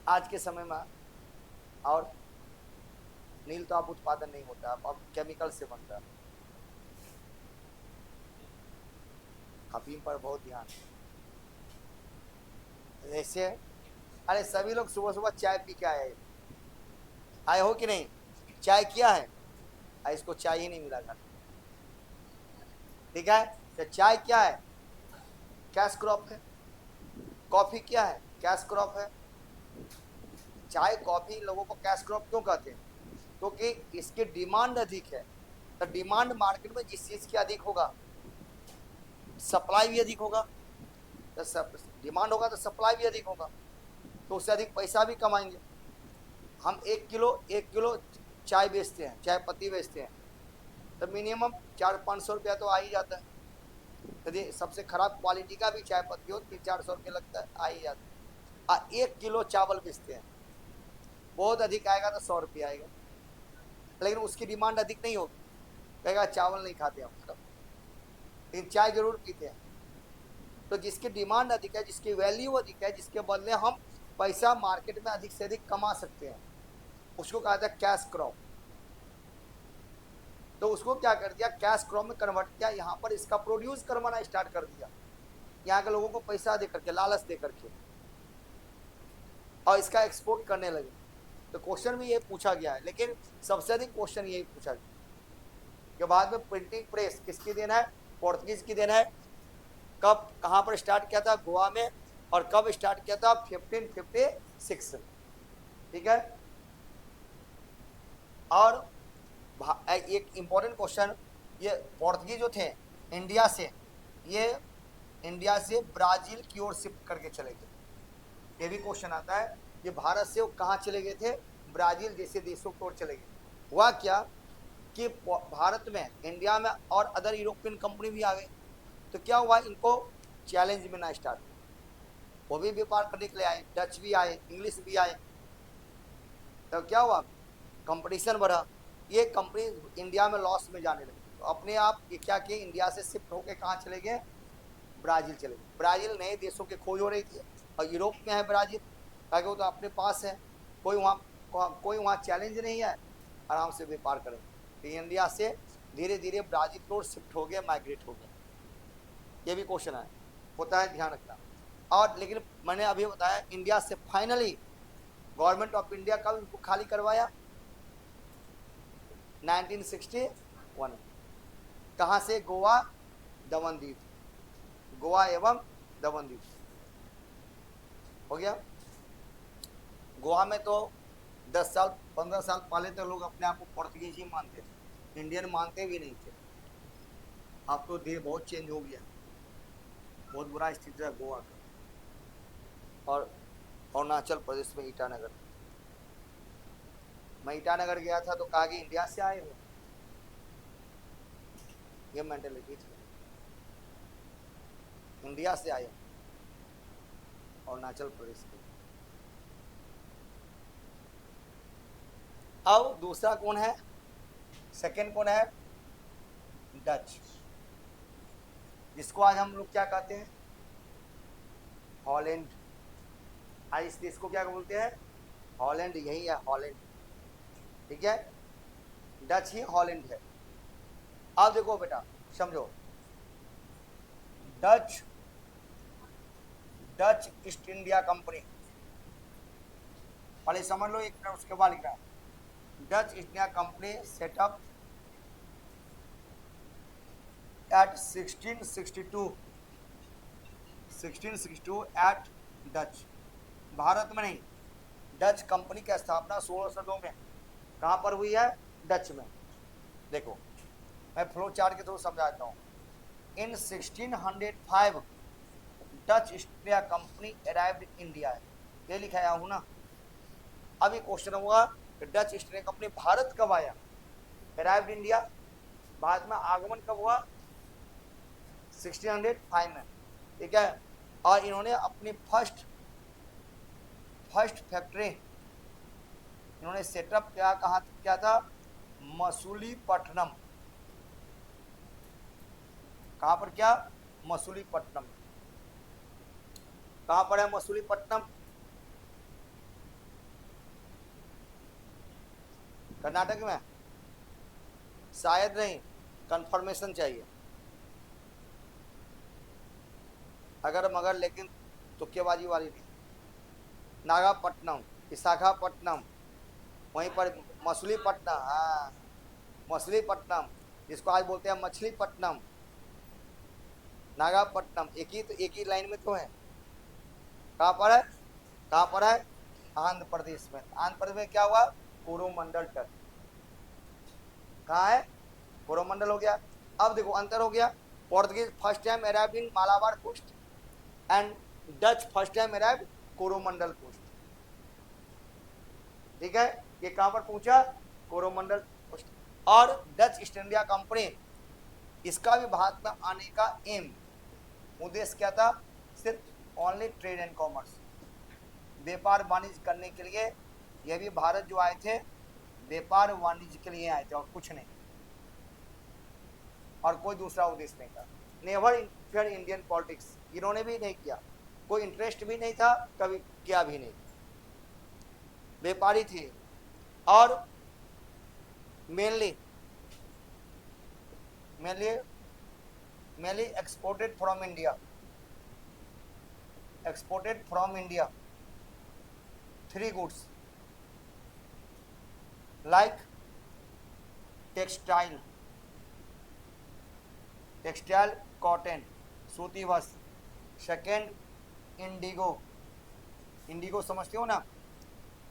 आज के समय में। और नील तो अब उत्पादन नहीं होता, अब केमिकल से बनता है। अफीम पर बहुत ध्यान, जैसे अरे सभी लोग सुबह सुबह चाय पी के आए हो कि नहीं, चाय किया है, इसको चाय ही नहीं मिला था, ठीक है। तो चाय क्या है, कैश क्रॉप है। कॉफी क्या है, कैश क्रॉप है। चाय कॉफी लोगों को कैश क्रॉप क्यों कहते हैं, क्योंकि इसकी डिमांड अधिक है। तो डिमांड मार्केट में जिस चीज की अधिक होगा, सप्लाई भी अधिक होगा, तो डिमांड होगा तो सप्लाई भी अधिक होगा, तो उससे अधिक पैसा भी कमाएंगे। हम एक किलो चाय बेचते हैं, चाय पत्ती बेचते हैं, तो मिनिमम 400-500 रुपया तो आ ही जाता है। यदि सबसे खराब क्वालिटी का भी चाय पत्ती हो 300-400 रुपये लगता है, आ ही जाता है। 1 किलो चावल बेचते हैं, बहुत अधिक आएगा तो 100 रुपये आएगा, लेकिन उसकी डिमांड अधिक नहीं होगी, कहेगा चावल नहीं खाते हम, लेकिन चाय जरूर पीते हैं। तो जिसकी डिमांड अधिक है, जिसकी वैल्यू अधिक है, जिसके बदले हम पैसा मार्केट में अधिक से अधिक कमा सकते हैं, उसको कहा जाता है कैश क्रॉप। तो उसको क्या कर दिया, कैश क्रॉप में कन्वर्ट किया, यहाँ पर इसका प्रोड्यूस करवाना स्टार्ट कर दिया। यहाँ के लोगों को पैसा दे करके, लालच दे करके, और इसका एक्सपोर्ट करने लगे। तो क्वेश्चन भी ये पूछा गया है, लेकिन सबसे अधिक क्वेश्चन यही पूछा गया कि बाद में प्रिंटिंग प्रेस किसकी देन है? पोर्तुगीज की देन है। कब कहां पर स्टार्ट किया था? गोवा में। और कब स्टार्ट किया था? 1556 में। ठीक है। और एक इंपॉर्टेंट क्वेश्चन, ये पोर्तुगीज जो थे इंडिया से, ये इंडिया से ब्राजील की ओर शिफ्ट करके चले गए। ये भी क्वेश्चन आता है, ये भारत से वो कहाँ चले गए थे? ब्राजील जैसे देशों की ओर चले गए। हुआ क्या कि भारत में, इंडिया में और अदर यूरोपियन कंपनी भी आ गई, तो क्या हुआ, इनको चैलेंज मिलना स्टार्ट, वो भी व्यापार करने के लिए आए, डच भी आए, इंग्लिश भी आए। तो क्या हुआ, कंपटीशन बढ़ा, ये कंपनी इंडिया में लॉस में जाने लगी। तो अपने आप ये क्या किए, इंडिया से शिफ्ट होकर कहाँ चले गए? ब्राजील चले गए। ब्राजील नए देशों की खोज हो रही थी, और यूरोप में है ब्राजील, ताकि वो तो अपने पास है, कोई वहाँ चैलेंज नहीं है, आराम से व्यापार करें। तो इंडिया से धीरे धीरे ब्राजील की ओर शिफ्ट हो गया, माइग्रेट हो गया। ये भी क्वेश्चन है, होता है, ध्यान रखना। और लेकिन मैंने अभी बताया, इंडिया से फाइनली गवर्नमेंट ऑफ इंडिया कब इनको खाली करवाया? 1961। कहाँ से? गोवा, दमन द्वीप, गोवा एवं दमन द्वीप हो गया। गोवा में तो 10 साल 15 साल पहले तो लोग अपने आप को पोर्तुगीज ही मानते थे, इंडियन मानते भी नहीं थे। अब तो देश बहुत चेंज हो गया, बहुत बुरा स्थिति है गोवा का। और अरुणाचल प्रदेश में ईटानगर, मैं ईटानगर गया था तो कहा कि इंडिया से आए हो, ये मेंटेलिटी थी, इंडिया से आए, अरुणाचल प्रदेश के। अब दूसरा कौन है? सेकंड कौन है? डच, जिसको आज हम लोग क्या कहते हैं? हॉलैंड। आज इस देश को क्या बोलते हैं? हॉलैंड, यही है हॉलैंड। ठीक है, डच ही हॉलैंड है। अब देखो बेटा, समझो, डच ईस्ट इंडिया कंपनी, पहले समझ लो एक मिनट, उसके बाद लिखना। Dutch East India company setup at 1662 at Dutch, Bharat में नहीं, डच कंपनी की स्थापना 1602 में कहां पर हुई है? डच में। देखो मैं फ्लो चार्ट के थ्रू समझाता हूँ। इन 1605 Dutch East India company arrived in India, ये लिखाया हूं ना। अभी क्वेश्चन हुआ कि Dutch East India company Bharat कब आया? अराइव्ड इंडिया, भारत में आगमन कब हुआ? 1605 में। ठीक है, और इन्होंने अपनी फर्स्ट फैक्ट्री इन्होंने सेटअप क्या था? मसूलीपट्टनम। कहां पर? क्या? मसूलीपट्टनम। कहां पर है मसूलीपट्टनम? कर्नाटक में? शायद नहीं, कंफर्मेशन चाहिए। अगर मगर लेकिन तुक्केबाजी वाली नहीं। नागापट्टनम, विशाखापट्टनम, वहीं पर मछलीपट्टनम, हाँ मछलीपट्टनम, जिसको आज बोलते हैं मछलीपट्टनम, नागापट्टनम, एक ही लाइन में तो है। कहाँ पर है? कहाँ पर है? आंध्र प्रदेश में। आंध्र प्रदेश में क्या हुआ? कोरोमंडल तट। कहाँ है? कोरोमंडल हो गया। अब देखो अंतर हो गया, Portuguese first time arrived in Malabar coast and Dutch first time arrived Coromandel coast. ठीक है, ये कहां पर पहुंचा? कोरोमंडल कोस्ट। और डच ईस्ट इंडिया कंपनी, इसका भी भारत में आने का एम, उद्देश्य क्या था? सिर्फ ओनली ट्रेड एंड कॉमर्स, व्यापार वाणिज्य करने के लिए। यह भी भारत जो आए थे व्यापार वाणिज्य के लिए आए थे और कुछ नहीं, और कोई दूसरा उद्देश्य नहीं था। नेवर इंटरफेयर इंडियन पॉलिटिक्स, इन्होंने भी नहीं किया, कोई इंटरेस्ट भी नहीं था, कभी किया भी नहीं। व्यापारी थे और mainly exported from India. exported from India 3 goods like textile cotton सूती वस्त्र, सेकेंड इंडिगो समझते हो ना,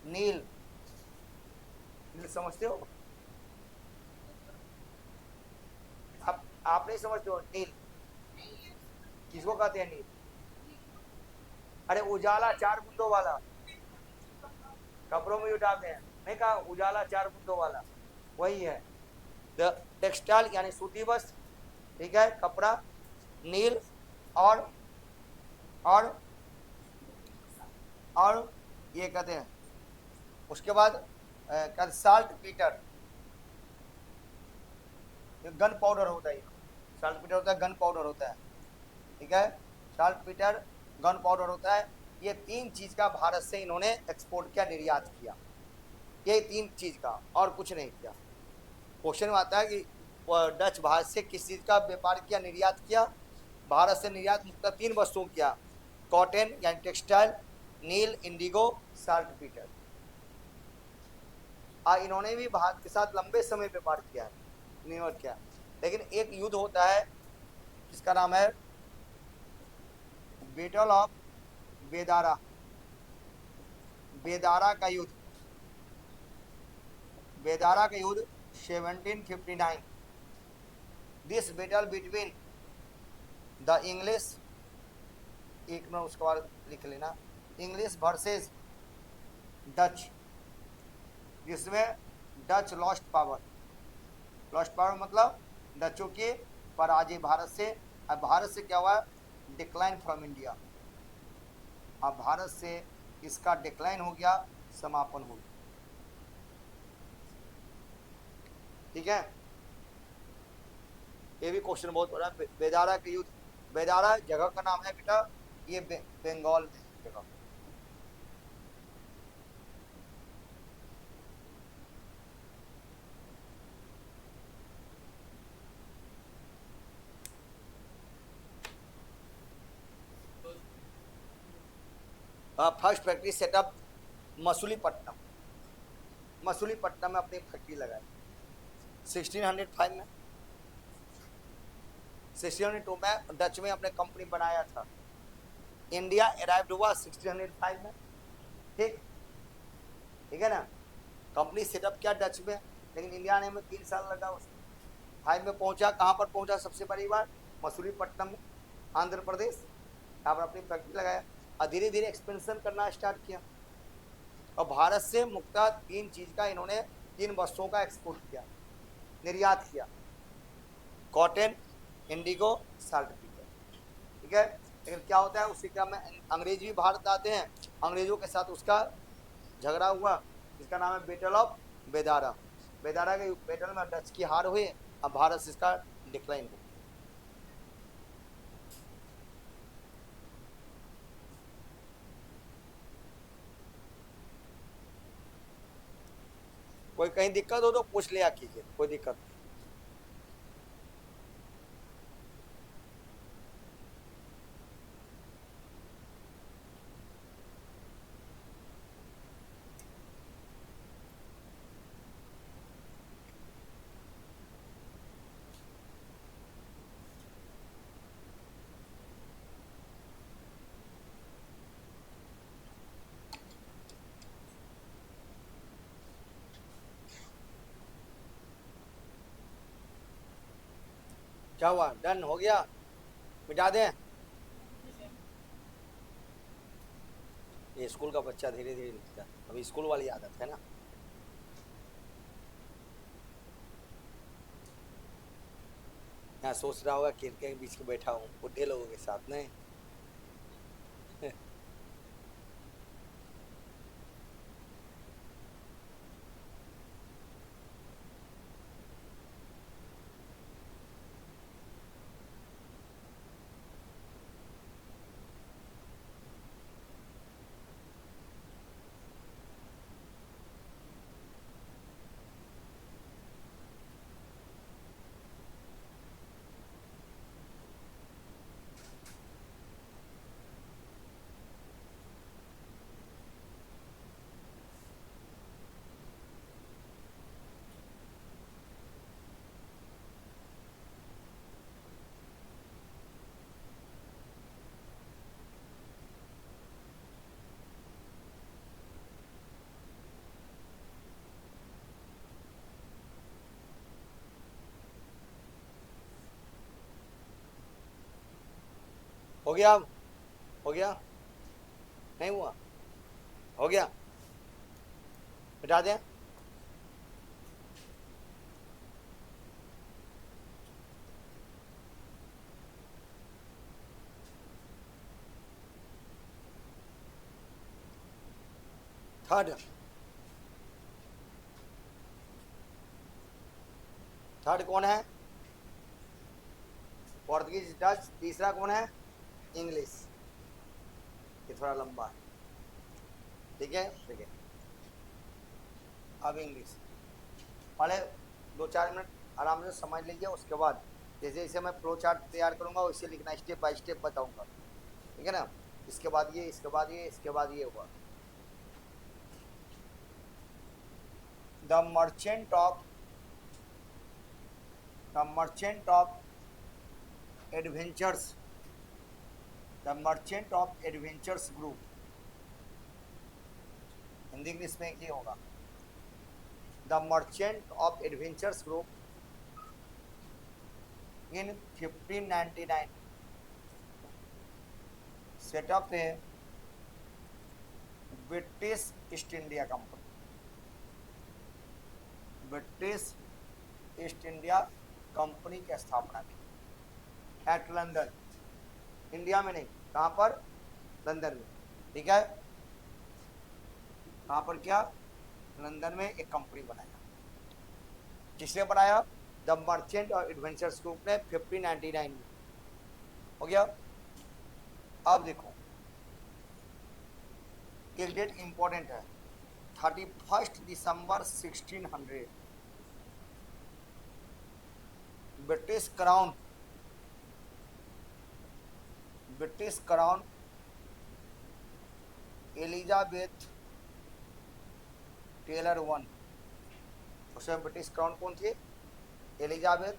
नील समझते हो आप नहीं समझते हो नील किसको कहते हैं नील? अरे उजाला 4 बूंदों वाला, कपड़ों में डालते हैं, नहीं कहा उजाला 4 बूंदों वाला, वही है द टेक्सटाइल यानी सूती वस्त्र, ठीक है, कपड़ा, नील और ये कहते हैं। उसके बाद साल्ट पीटर, गन पाउडर होता है, साल्ट पीटर होता है, गन पाउडर होता है, ठीक है, साल्ट पीटर गन पाउडर होता है। ये 3 चीज का भारत से इन्होंने एक्सपोर्ट किया, निर्यात किया, ये 3 चीज का, और कुछ नहीं किया। क्वेश्चन में आता है कि डच भारत से किस चीज का व्यापार किया, निर्यात किया? भारत से निर्यात मुख्यतः 3 वस्तुओं किया, कॉटन यानी टेक्सटाइल, नील इंडिगो, साल्ट पीटर। इन्होंने भी भारत के साथ लंबे समय व्यापार किया है, निर्यात किया, लेकिन एक युद्ध होता है जिसका नाम है बैटल ऑफ बेदारा, बेदारा का युद्ध, बेदारा का युद्ध 1759। This battle between the English, एक मिनट उसके बाद लिख लेना, इंग्लिश वर्सेस डच, जिसमें Dutch lost power, lost power मतलब डचों के पराजय भारत से। अब भारत से क्या हुआ, डिक्लाइन फ्रॉम इंडिया, अब भारत से इसका डिक्लाइन हो गया, समापन हो गया, ठीक है। ये भी क्वेश्चन बहुत बड़ा, बेदारा के युद्ध, बेदारा जगह का नाम है बेटा, ये बंगाल में जगह। First factory setup Masulipatnam, Masulipatnam में अपनी फैक्ट्री लगाई 1605 में, 1602 में डच में अपने कंपनी बनाया था। इंडिया अराइव्ड हुआ 1605 में, ठीक है ना। कंपनी सेटअप किया डच में, लेकिन इंडिया आने में 3 साल लगा उसमें। 5 में पहुंचा, कहाँ पर पहुंचा सबसे पहली बार? मसूलीपट्टनम में, आंध्र प्रदेश, यहाँ पर अपनी फैक्ट्री लगाया और धीरे धीरे एक्सपेंशन करना स्टार्ट किया। और भारत से मुख्यतः 3 चीज का इन्होंने, 3 वस्तुओं का एक्सपोर्ट किया, निर्यात किया, कॉटन, इंडिगो, साल्ट पीटर, ठीक है। लेकिन क्या होता है, उसी क्रम में अंग्रेज भी भारत आते हैं, अंग्रेजों के साथ उसका झगड़ा हुआ, जिसका नाम है बैटल ऑफ बेदारा। बेदारा के बैटल में डच की हार हुई, अब भारत से इसका डिक्लाइन हुआ। कोई कहीं दिक्कत हो तो पूछ लिया कीजिए, कोई दिक्कत नहीं। क्या हुआ, डन हो गया, मिटा दें? ये स्कूल का बच्चा धीरे धीरे लिखता है, अभी स्कूल वाली आदत है ना। यहाँ सोच रहा होगा खिड़की के बीच में बैठा हूँ बुढ़े लोगों के साथ नहीं। हो गया? अब हो गया? नहीं हुआ? हो गया? मिटा दें? थर्ड, थर्ड कौन है? पोर्तुगीज, डच। तीसरा कौन है? इंग्लिश। ये थोड़ा लंबा है, ठीक है? ठीक है, अब इंग्लिश पहले 2-4 मिनट आराम से समझ लीजिए, उसके बाद जैसे जैसे मैं फ्लो चार्ट तैयार करूंगा वैसे लिखना, स्टेप बाय स्टेप बताऊंगा, ठीक है ना? इसके बाद ये, इसके बाद ये, इसके बाद ये हुआ। The merchant of the merchant of adventures the merchant of adventures group, Hindi English में एक ही होगा। The merchant of adventures group in 1599 set up a British East India Company। British East India company की स्थापना की एट लंदन, इंडिया में नहीं, कहां पर? लंदन में, ठीक है? कहां पर? क्या? लंदन में एक कंपनी बनाया। किसने बनाया? द मर्चेंट और एडवेंचर्स ग्रुप ने 1599 में। हो गया? अब देखो, एक डेट इंपॉर्टेंट है, 31 दिसंबर 1600। British crown Elizabeth Taylor one, उसमें ब्रिटिश क्राउन कौन थी? एलिजाबेथ,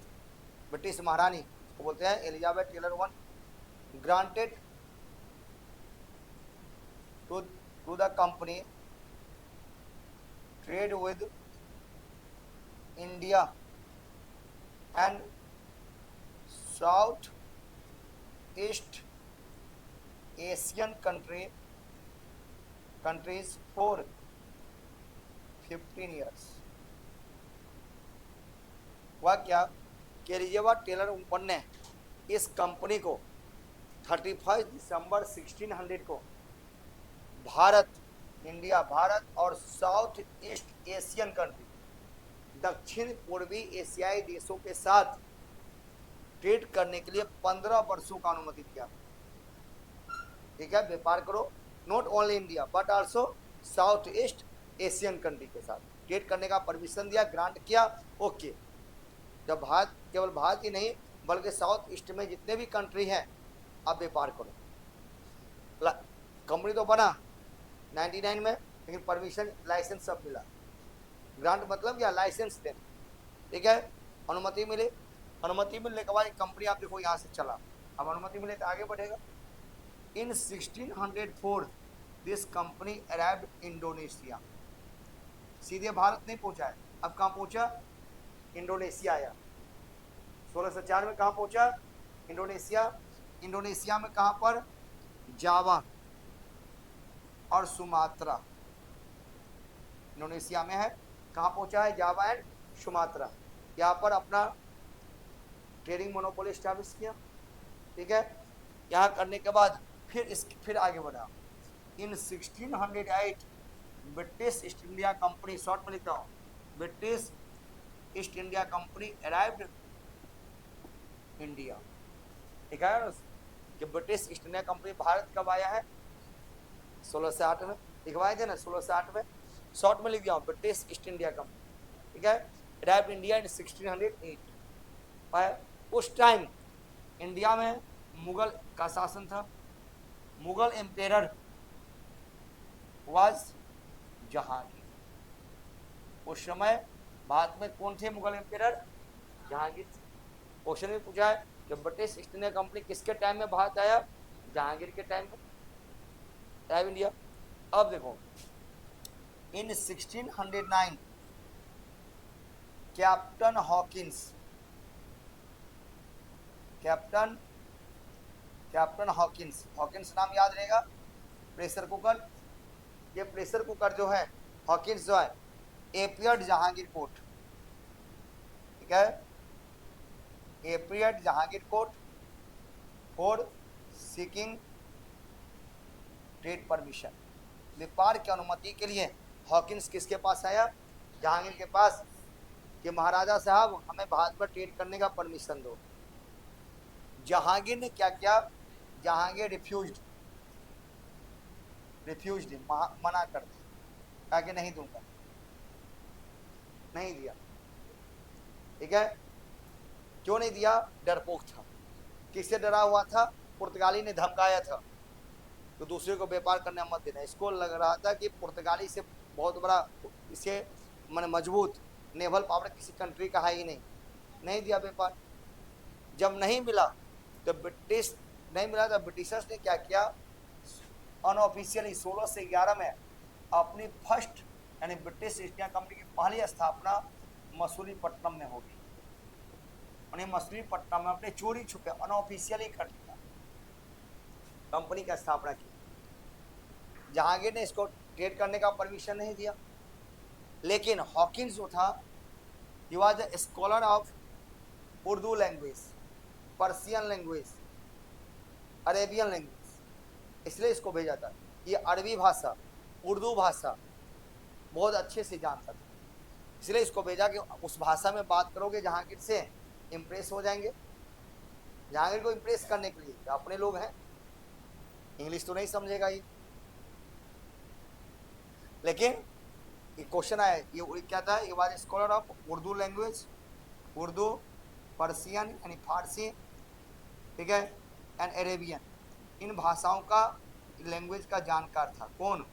ब्रिटिश महारानी को बोलते हैं Elizabeth Taylor one, granted to the company trade with India and South East Asian countries for 15 years. वह क्या कि एलिजाबेथ टेलर वन ने इस कंपनी को 31 दिसंबर 1600 को भारत, इंडिया, भारत और साउथ ईस्ट एशियन कंट्री, दक्षिण पूर्वी एशियाई देशों के साथ ट्रेड करने के लिए 15 वर्षों का अनुमति दिया। ठीक है, व्यापार करो, not only India but also south East Asian country के साथ ट्रेड करने का परमिशन दिया, ग्रांट किया। ओके, जब भारत, केवल भारत ही नहीं बल्कि साउथ ईस्ट में जितने भी कंट्री हैं आप व्यापार करो। कंपनी तो बना 99 में, लेकिन परमिशन, लाइसेंस सब मिला। ग्रांट मतलब क्या? लाइसेंस देना, ठीक है? अनुमति मिले, अनुमति मिलने के बाद कंपनी आप देखो यहाँ से चला, अब अनुमति मिले तो आगे बढ़ेगा। इन 1604 दिस कंपनी अराइव्ड इंडोनेशिया, सीधे भारत नहीं पहुंचा है, अब कहाँ पहुंचा? इंडोनेशिया आया। 1604 में कहाँ पहुंचा? इंडोनेशिया। इंडोनेशिया में कहाँ पर? जावा और सुमात्रा, इंडोनेशिया में है। कहाँ पहुंचा है? Java and Sumatra. यहाँ पर अपना ट्रेडिंग मोनोपोली स्टैब्लिश किया, ठीक है? यहाँ करने के बाद फिर आगे बढ़ा। इन 1608 British East India company, short में लिखता हूँ, British East India company arrived India. ठीक है कि British East India company Bharat कब आया है? 1608 में। लिखवाए थे ना 1608 में, शॉर्ट में लिख दिया, ब्रिटिश ईस्ट इंडिया कंपनी, ठीक है? Arrived India in 1608। उस टाइम इंडिया में मुगल का शासन था। Mughal emperor was Jahangir. उस समय भारत में कौन थे मुगल एम्पेरर? जहांगीर। क्वेश्चन में पूछा है कि ब्रिटिश ईस्ट इंडिया कंपनी किसके टाइम में भारत आया? जहांगीर के टाइम में आया इंडिया। अब देखो, इन 1609 कैप्टन कैप्टन हॉकिंस, हॉकिंस नाम याद रहेगा, प्रेशर कुकर। ये प्रेशर कुकर जो है हॉकिंस जो है एपियर्ड जहांगीर कोर्ट, ठीक है, appeared Jahangir court for seeking trade permission. व्यापार की अनुमति के लिए हॉकिंस किसके पास आया? जहांगीर के पास, कि महाराजा साहब हमें भारत पर ट्रेड करने का परमिशन दो। जहांगीर ने क्या किया? जहांगीर रिफ्यूज्ड, मना कर दिया, कहा कि नहीं दूंगा, नहीं दिया। ठीक है, क्यों नहीं दिया? डरपोक था। किससे डरा हुआ था? पुर्तगाली ने धमकाया था तो दूसरे को व्यापार करने मत देना। इसको लग रहा था कि पुर्तगाली से बहुत बड़ा, इसे मन मजबूत नेवल पावर किसी कंट्री का है ही नहीं दिया व्यापार। जब नहीं मिला तो ब्रिटिश नहीं मिला तो ब्रिटिशर्स ने क्या किया? अनऑफिशियली 1611 में अपनी फर्स्ट यानी ब्रिटिश ईस्ट इंडिया कंपनी की पहली स्थापना मसूलीपट्टनम में होगी। उन्हें मसूलीपट्टनम में अपने चोरी छुपे अनऑफिशियली कर दिया, कंपनी का स्थापना की। जहांगीर ने इसको ट्रेड करने का परमिशन नहीं दिया, लेकिन हॉकिंस जो था, he was a scholar of Urdu language, Persian language, Arabian language, इसलिए इसको भेजा था। ये अरबी भाषा, उर्दू भाषा बहुत अच्छे से जानता था, इसलिए इसको भेजा कि उस भाषा में बात करोगे जहांगीर से इम्प्रेस हो जाएंगे। जहांगीर को इम्प्रेस करने के लिए, अपने लोग हैं, इंग्लिश तो नहीं समझेगा ये। लेकिन ये क्वेश्चन आया, ये क्या था? ये was scholar of Urdu language, Urdu, Persian यानी फारसी, ठीक है, एंड अरेबियन, इन भाषाओं का लैंग्वेज का जानकार था। कौन?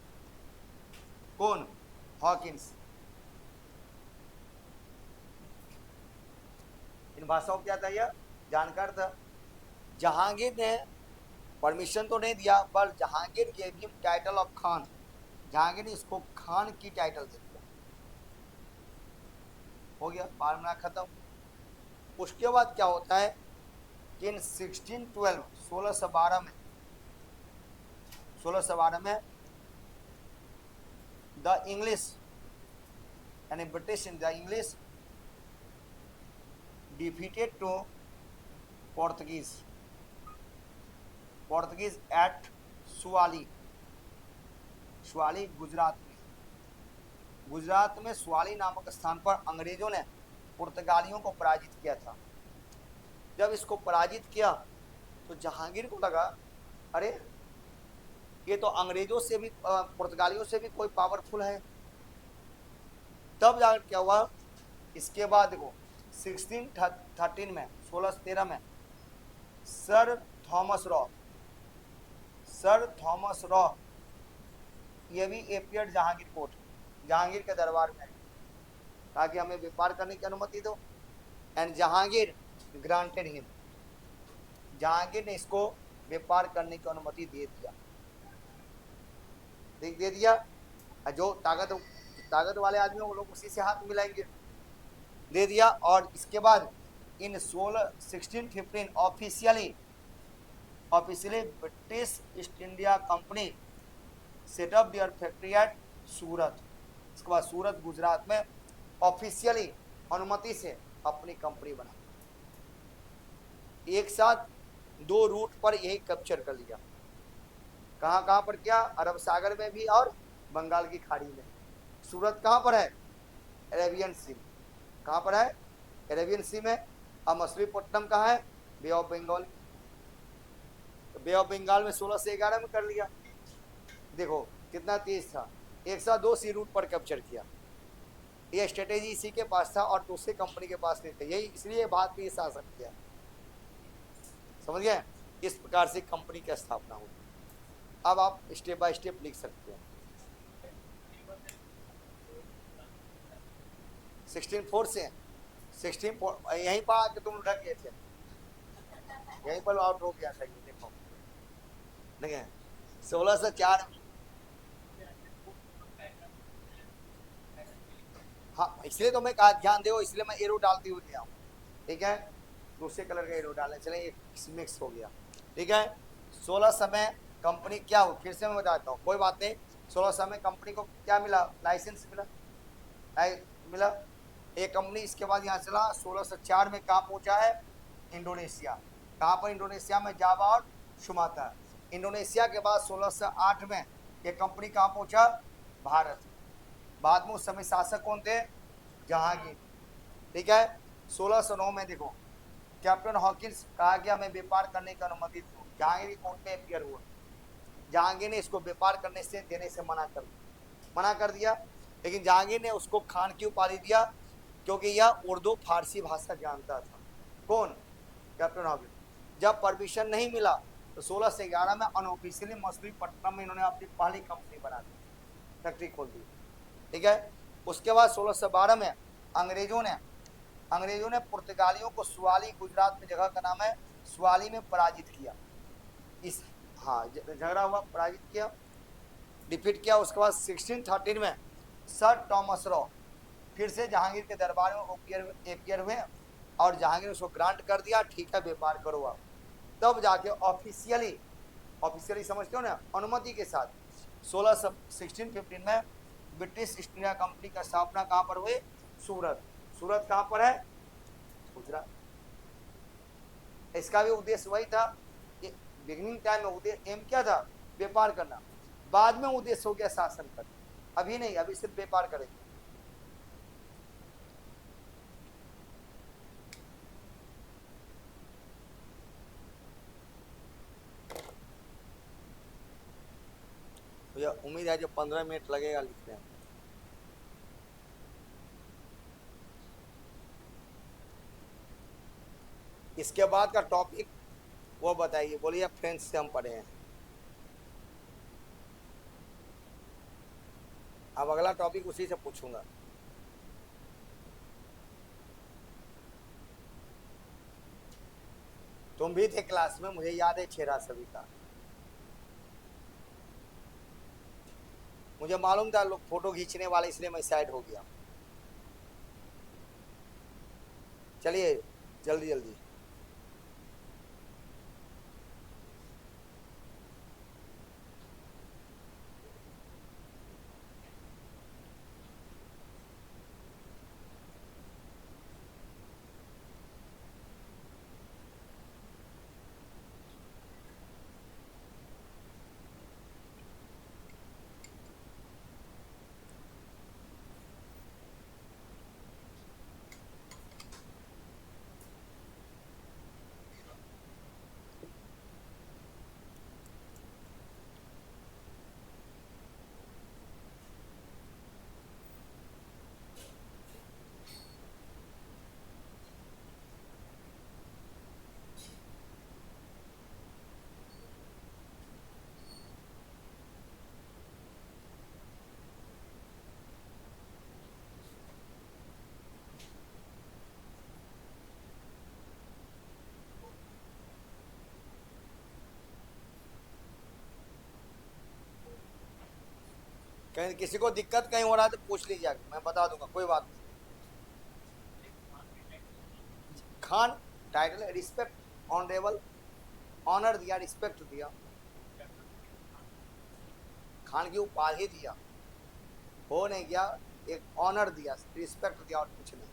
हॉकिंस। इन भाषाओं क्या था? यह जानकार था। जहांगीर ने परमिशन तो नहीं दिया, पर Jahangir gave him title of Khan. Jahangir ने इसको खान की टाइटल दे दिया। हो गया, मामला खत्म। उसके बाद क्या होता है कि इन 1612 में 1612 में द इंग्लिश यानी British in the English defeated to Portuguese at Suvali Gujarat में सुवाली नामक स्थान पर अंग्रेजों ने पुर्तगालियों को पराजित किया था। जब इसको पराजित किया तो जहांगीर को लगा, अरे ये तो अंग्रेजों से भी, पुर्तगालियों से भी कोई पावरफुल है। तब जाकर क्या हुआ? इसके बाद देखो 1613 में सर थॉमस रॉ ये भी एपियर्ड जहांगीर कोर्ट, जहांगीर के दरबार में, कहा कि हमें व्यापार करने की अनुमति दो। And Jahangir granted him, Jahangir ने इसको व्यापार करने की अनुमति दे दिया। जो ताकत वाले आदमी वो लोग उसी से हाथ मिलाएंगे, दे दिया। और इसके बाद in 1615 officially British East India company set up their factory at Surat. इसके बाद सूरत गुजरात में ऑफिशियली अनुमति से अपनी कंपनी बना। एक साथ 2 रूट पर यही कैप्चर कर लिया। कहाँ पर क्या? अरब सागर में भी और बंगाल की खाड़ी में। सूरत कहाँ पर है? अरेबियन सी। कहाँ पर है? अरेबियन सी में। अब मछलीपट्टनम कहाँ है? बे ऑफ बंगाल। तो बे ऑफ बंगाल में 16 से 11 में कर लिया। देखो कितना तेज था, एक साथ 2 सी रूट पर कैप्चर किया। ये स्ट्रेटेजी इसी के पास था और दूसरे कंपनी के पास नहीं था, यही इसलिए बात भी शासक किया। समझ गए? इस प्रकार से कंपनी की स्थापना हुई। अब आप स्टेप बाय स्टेप लिख सकते हैं। 16 से 16 यहीं पर आके तुम ढक गए थे, यहीं पर आउट हो गया था। ये देखो, देखिए 16 से 4। हाँ, इसलिए तो मैं कहा ध्यान दो, इसलिए मैं एरो डालती हुई गया हूँ। ठीक है, दूसरे कलर का एरो डालने चले, एक मिक्स हो गया। ठीक है, 1600 में कंपनी क्या हुई, फिर से मैं बताता हूँ, कोई बात नहीं। 1600 में कंपनी को क्या मिला, लाइसेंस मिला, मिला एक कंपनी। इसके बाद यहाँ चला 1604 में कहाँ पहुंचा है, इंडोनेशिया। कहाँ पर, इंडोनेशिया में जावा और सुमात्रा। इंडोनेशिया के बाद 1608 में ये कंपनी कहाँ पहुंचा, भारत। बाद में उस समय शासक कौन थे, जहांगीर। ठीक है। 1609 में देखो कैप्टन हॉकिंस कहा गया मैं व्यापार करने की अनुमति दूं, जहांगीर कोर्ट में अपियर हुआ। जहांगीर ने इसको व्यापार करने से देने से मना कर दिया। लेकिन जहांगीर ने उसको खान की उपाधि दिया क्योंकि यह उर्दू फारसी भाषा जानता था। कौन, कैप्टन हॉकिंस। जब परमिशन नहीं मिला तो 1611 में अनऑफिशियली मछलीपट्टनम में इन्होंने अपनी पहली कंपनी बना दी, फैक्ट्री खोल दी। ठीक है। उसके बाद 1612 में अंग्रेजों ने पुर्तगालियों को सुवाली, गुजरात में जगह का नाम है, सुवाली में पराजित किया। इस हाँ झगड़ा हुआ, पराजित किया, डिफीट किया। उसके बाद 1613 में सर थॉमस रॉ फिर से जहांगीर के दरबार में अपियर हुए और जहांगीर उसको ग्रांट कर दिया, ठीक है व्यापार करो आप। तब जाके ऑफिशियली समझते हो ना, अनुमति के साथ 1615 में ब्रिटिश ईस्ट इंडिया कंपनी का स्थापना कहां पर हुई, सूरत। सूरत कहां पर है, गुजरात। इसका भी उद्देश्य वही था, बिगिनिंग टाइम में उद्देश्य एम क्या था, व्यापार करना। बाद में उद्देश्य हो गया शासन करना, अभी नहीं, अभी सिर्फ व्यापार करेंगे। तो उम्मीद है जो 15 मिनट लगेगा लिखने में। इसके बाद का टॉपिक वो बताइए, बोलिए फ्रेंच से हम पढ़े हैं। अब अगला टॉपिक उसी से पूछूंगा। तुम भी थे क्लास में, मुझे याद है चेहरा सभी का। मुझे मालूम था लोग फोटो खींचने वाले, इसलिए मैं साइड हो गया। चलिए जल्दी जल्दी। कहीं किसी को दिक्कत कहीं हो रहा है तो पूछ लीजिए, मैं बता दूंगा, कोई बात नहीं। खान टाइटल है, रिस्पेक्ट, ऑनरेबल, ऑनर दिया, रिस्पेक्ट दिया, खान की उपाधि दिया, हो नहीं गया, एक ऑनर दिया, रिस्पेक्ट दिया, और कुछ नहीं।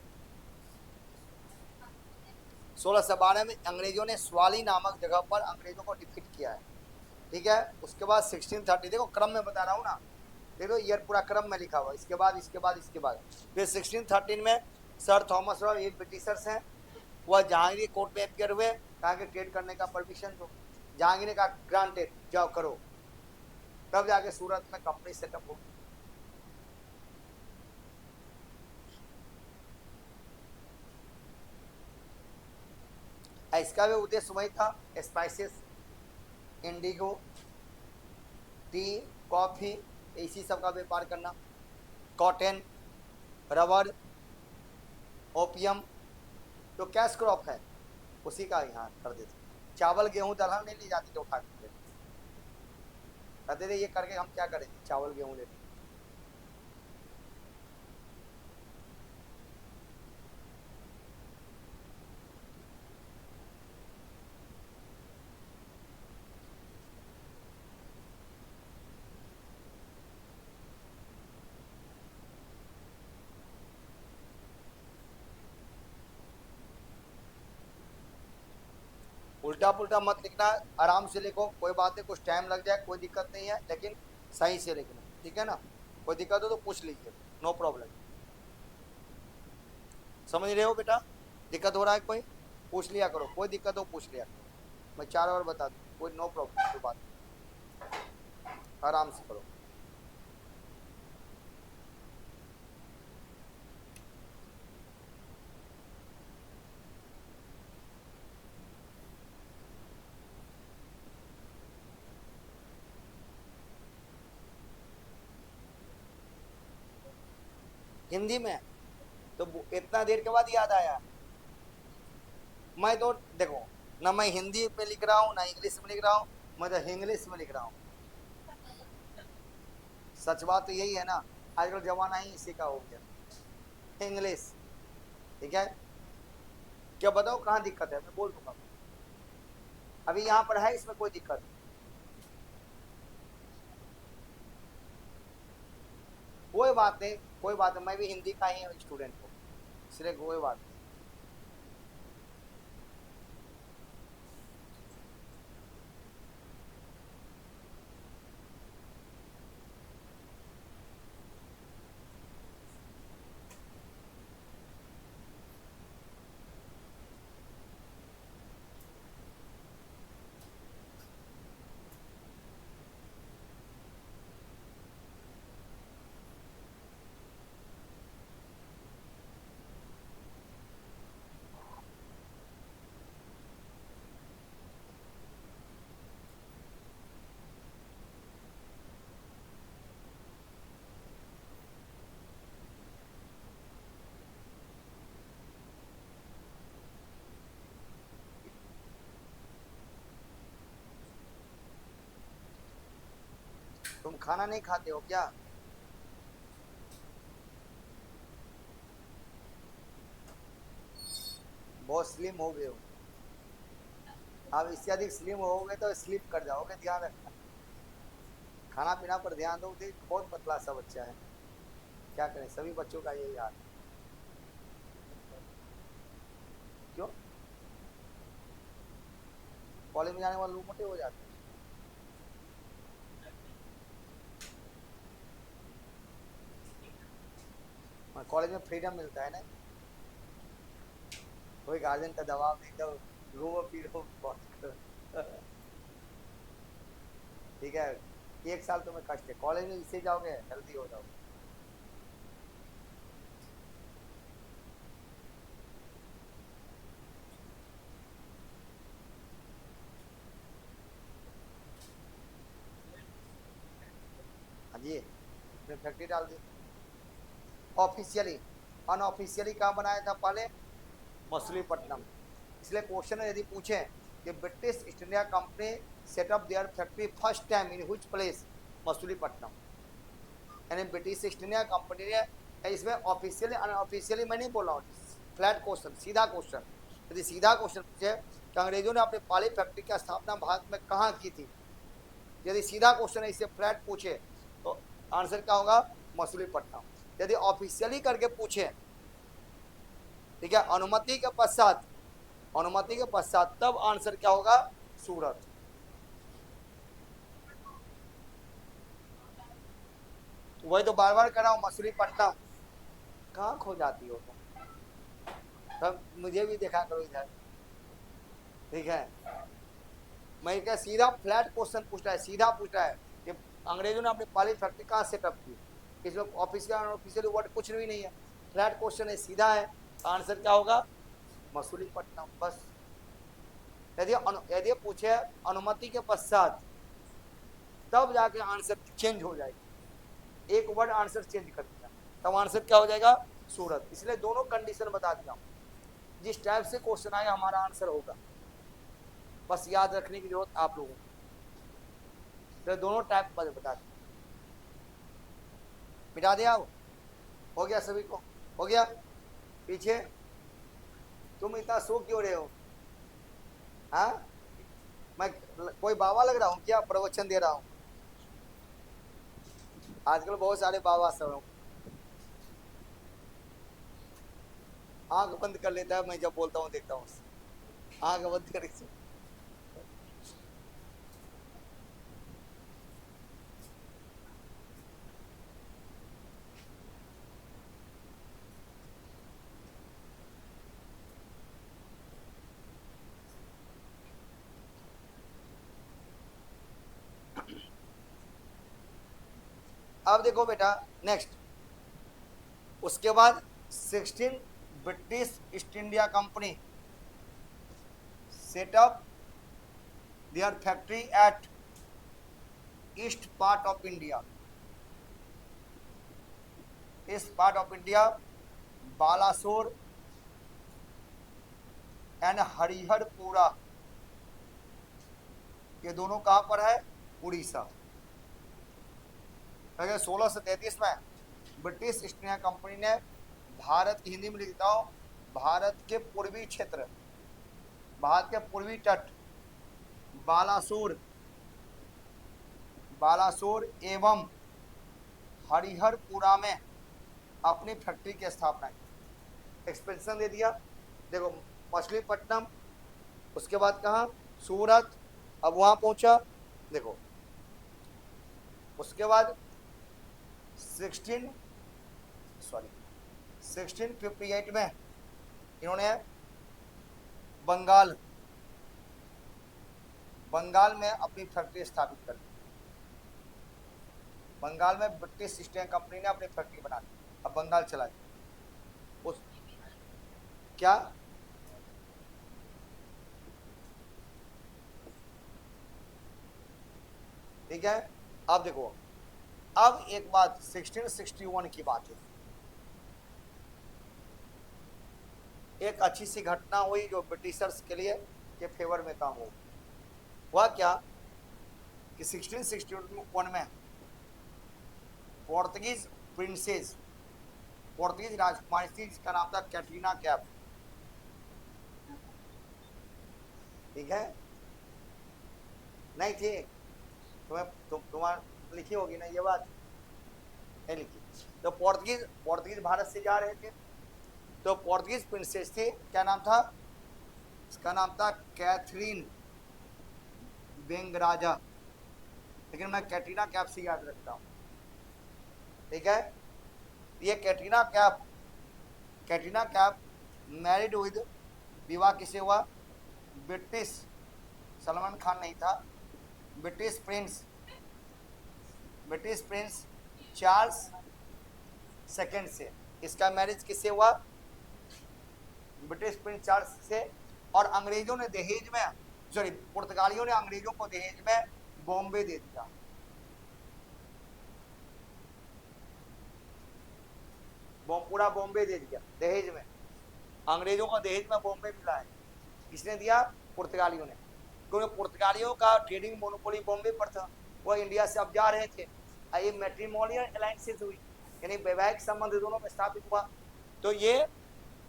1612 में अंग्रेजों ने स्वाली नामक जगह पर अंग्रेजों को डिफीट किया है। ठीक है। उसके बाद 1630, देखो क्रम में बता रहा हूँ ना, देखो ईयर पूरा क्रम में लिखा हुआ, इसके बाद इसके बाद इसके बाद। फिर 1613 में सर थॉमस रॉ, ये ब्रिटिशर्स हैं, वह जहांगीर कोर्ट में अपियर हुए, कहा कि ट्रेड करने का परमिशन दो। जहांगीर ने कहा ग्रांटेड, जाओ करो। तब जाके सूरत में कंपनी सेटअप हो। इसका भी उद्देश्य वही था, स्पाइसेस, इंडिगो, टी, कॉफी, इसी सब का व्यापार करना, कॉटन, रबर, ओपियम, जो कैश क्रॉप है उसी का यहाँ कर देते। चावल गेहूं दलहन नहीं ली जाती, तो उठा के कहते थे ये करके हम क्या करेंगे, चावल गेहूं लेते। उल्टा पुल्टा मत लिखना, आराम से लिखो, कोई बात नहीं, कुछ टाइम लग जाए कोई दिक्कत नहीं है, लेकिन सही से लिखना, ठीक है ना। कोई दिक्कत हो तो पूछ लीजिए, नो प्रॉब्लम। समझ रहे हो बेटा? दिक्कत हो रहा है कोई, पूछ लिया करो, कोई दिक्कत हो पूछ लिया करो, मैं 4 और बता दूँ, कोई नो प्रॉब्लम, कोई बात नहीं, आराम से करो। हिंदी में तो इतना देर के बाद याद आया। मैं तो देखो, ना मैं हिंदी में लिख रहा हूँ ना इंग्लिश में लिख रहा हूँ, मैं तो इंग्लिश में लिख रहा हूँ। सच बात तो यही है ना, आजकल जमाना ही इसी का हो गया, इंग्लिश। ठीक है, क्या बताओ कहाँ दिक्कत है, मैं बोल दूंगा। अभी यहाँ पर है, इसमें कोई दिक्कत नहीं। कोई बात नहीं, कोई बात नहीं, मैं भी हिंदी का ही हूँ स्टूडेंट हूँ, इसलिए कोई बात नहीं। तुम खाना नहीं खाते हो क्या? बहुत स्लिम हो गए हो, अब इससे अधिक स्लिम हो गए तो स्लिप कर जाओगे, ध्यान रखना। खाना पीना पर ध्यान दो, देख बहुत पतला सा बच्चा है, क्या करें, सभी बच्चों का यही हाल है। क्यों? कॉलेज में जाने वाले लोग मोटे हो जाते हैं। हाँ, कॉलेज में फ्रीडम मिलता है ना, कोई गार्जियन का दबाव नहीं, तो घूमो फिरो बहुत करो। ठीक है, 1 साल तुम्हें कष्ट है, कॉलेज में इससे जाओगे हेल्दी हो जाओगे। हाँ जी, इसमें फैक्ट्री डाल दी ऑफिशियली। अनऑफिशियली कहाँ बनाया था पहले? मछलीपट्टनम। इसलिए क्वेश्चन यदि पूछे कि British East India company set up their factory first time in which place? Machilipatnam. यानी ब्रिटिश ईस्ट इंडिया कंपनी ने, इसमें ऑफिशियली अनऑफिशियली मैं नहीं बोल रहा हूँ, फ्लैट क्वेश्चन, सीधा क्वेश्चन। यदि सीधा क्वेश्चन पूछे कि अंग्रेजों ने अपनी पाली फैक्ट्री की स्थापना भारत में कहाँ की थी, यदि सीधा क्वेश्चन इससे फ्लैट पूछे तो आंसर क्या होगा? मछलीपट्टनम। यदि ऑफिशियली करके पूछे, ठीक है, अनुमति के पश्चात, अनुमति के पश्चात, तब आंसर क्या होगा? सूरत। वही तो बार बार कर रहा हूँ, मछलीपट्टनम। कहाँ खो जाती हो तुम, तब मुझे भी देखा करो इधर, ठीक है। मैं क्या सीधा फ्लैट क्वेश्चन पूछ रहा है, सीधा पूछ रहा है कि अंग्रेजों ने अपनी पाली फैक्ट्री कहाँ सेटअप की, इसमें ऑफिशियल ऑफिशियल वर्ड कुछ भी नहीं है, फ्लैट क्वेश्चन है, सीधा है, आंसर क्या होगा? मछलीपट्टनम, बस। यदि पूछे अनुमति के पश्चात, तब जाके आंसर चेंज हो जाएगा, एक वर्ड आंसर चेंज कर दिया, तब आंसर क्या हो जाएगा? सूरत। इसलिए दोनों कंडीशन बता दिया, जिस टाइप से क्वेश्चन आएगा हमारा आंसर होगा, बस याद रखने की जरूरत आप लोगों को। तो दोनों टाइप बता दिया, मिटा दिया, हो गया सभी को, हो गया। पीछे तुम इतना सो क्यों रहे हो? हाँ, मैं कोई बाबा लग रहा हूँ क्या, प्रवचन दे रहा हूँ? आजकल बहुत सारे बाबा सब आंख बंद कर लेता है, मैं जब बोलता हूँ देखता हूँ, आंख बंद कर। अब देखो बेटा नेक्स्ट, उसके बाद 16 British East India company set up their factory at east part of India, east part of India, Balasore and Hariharpura, ये दोनों कहां पर है? उड़ीसा। 1633 में ब्रिटिश ईस्ट इंडिया कंपनी ने भारत की, हिंदी में लिखता हूं, भारत के पूर्वी क्षेत्र, भारत के पूर्वी तट बालासोर, बालासोर एवं हरिहरपुरा में अपनी फैक्ट्री की स्थापना की, एक्सपेंशन दे दिया। देखो मछलीपट्टनम, उसके बाद कहा सूरत, अब वहां पहुंचा। देखो उसके बाद 1658 में इन्होंने बंगाल में अपनी फैक्ट्री स्थापित कर दी। बंगाल में ब्रिटिश ईस्ट इंडिया कंपनी ने अपनी फैक्ट्री बना दी, अब बंगाल चला गया। उस क्या ठीक है। अब देखो, अब एक बात 1661 की बात है, एक अच्छी सी घटना हुई जो ब्रिटिशर्स के लिए के फेवर में काम हो। हुआ क्या कि 1661 में पोर्तुगीज प्रिंसेस, पोर्तुगीज राजकुमारी थी जिसका नाम था कैटरीना कैफ, ठीक है, नहीं थी? तुम्हारा लिखी होगी ना ये बात, नहीं लिखी। तो पोर्तुगीज भारत से जा रहे थे, तो पोर्तुगीज प्रिंसेस थी, क्या नाम था? इसका नाम था कैथरीन बेंगराजा, लेकिन मैं कैटरीना कैफ से याद रखता हूँ, ठीक है। ये कैटरीना कैफ मैरिड विद, विवाह किसे हुआ? ब्रिटिश, सलमान खान नहीं था, ब्रिटिश प्रिंस चार्ल्स सेकंड से। इसका मैरिज किससे हुआ? ब्रिटिश प्रिंस चार्ल्स से। और अंग्रेजों ने दहेज में, सॉरी पुर्तगालियों ने अंग्रेजों को दहेज में बॉम्बे दे दिया। पूरा बॉम्बे दे दिया दहेज में, अंग्रेजों को दहेज में बॉम्बे मिला है। किसने दिया? पुर्तगालियों ने, क्योंकि पुर्तगालियों का ट्रेडिंग मोनोपोली बॉम्बे पर था, वो इंडिया से अब जा रहे थे। ये मैट्रिमोनियल अलायंसेस हुई, यानी वैवाहिक संबंध दोनों में स्थापित हुआ, तो ये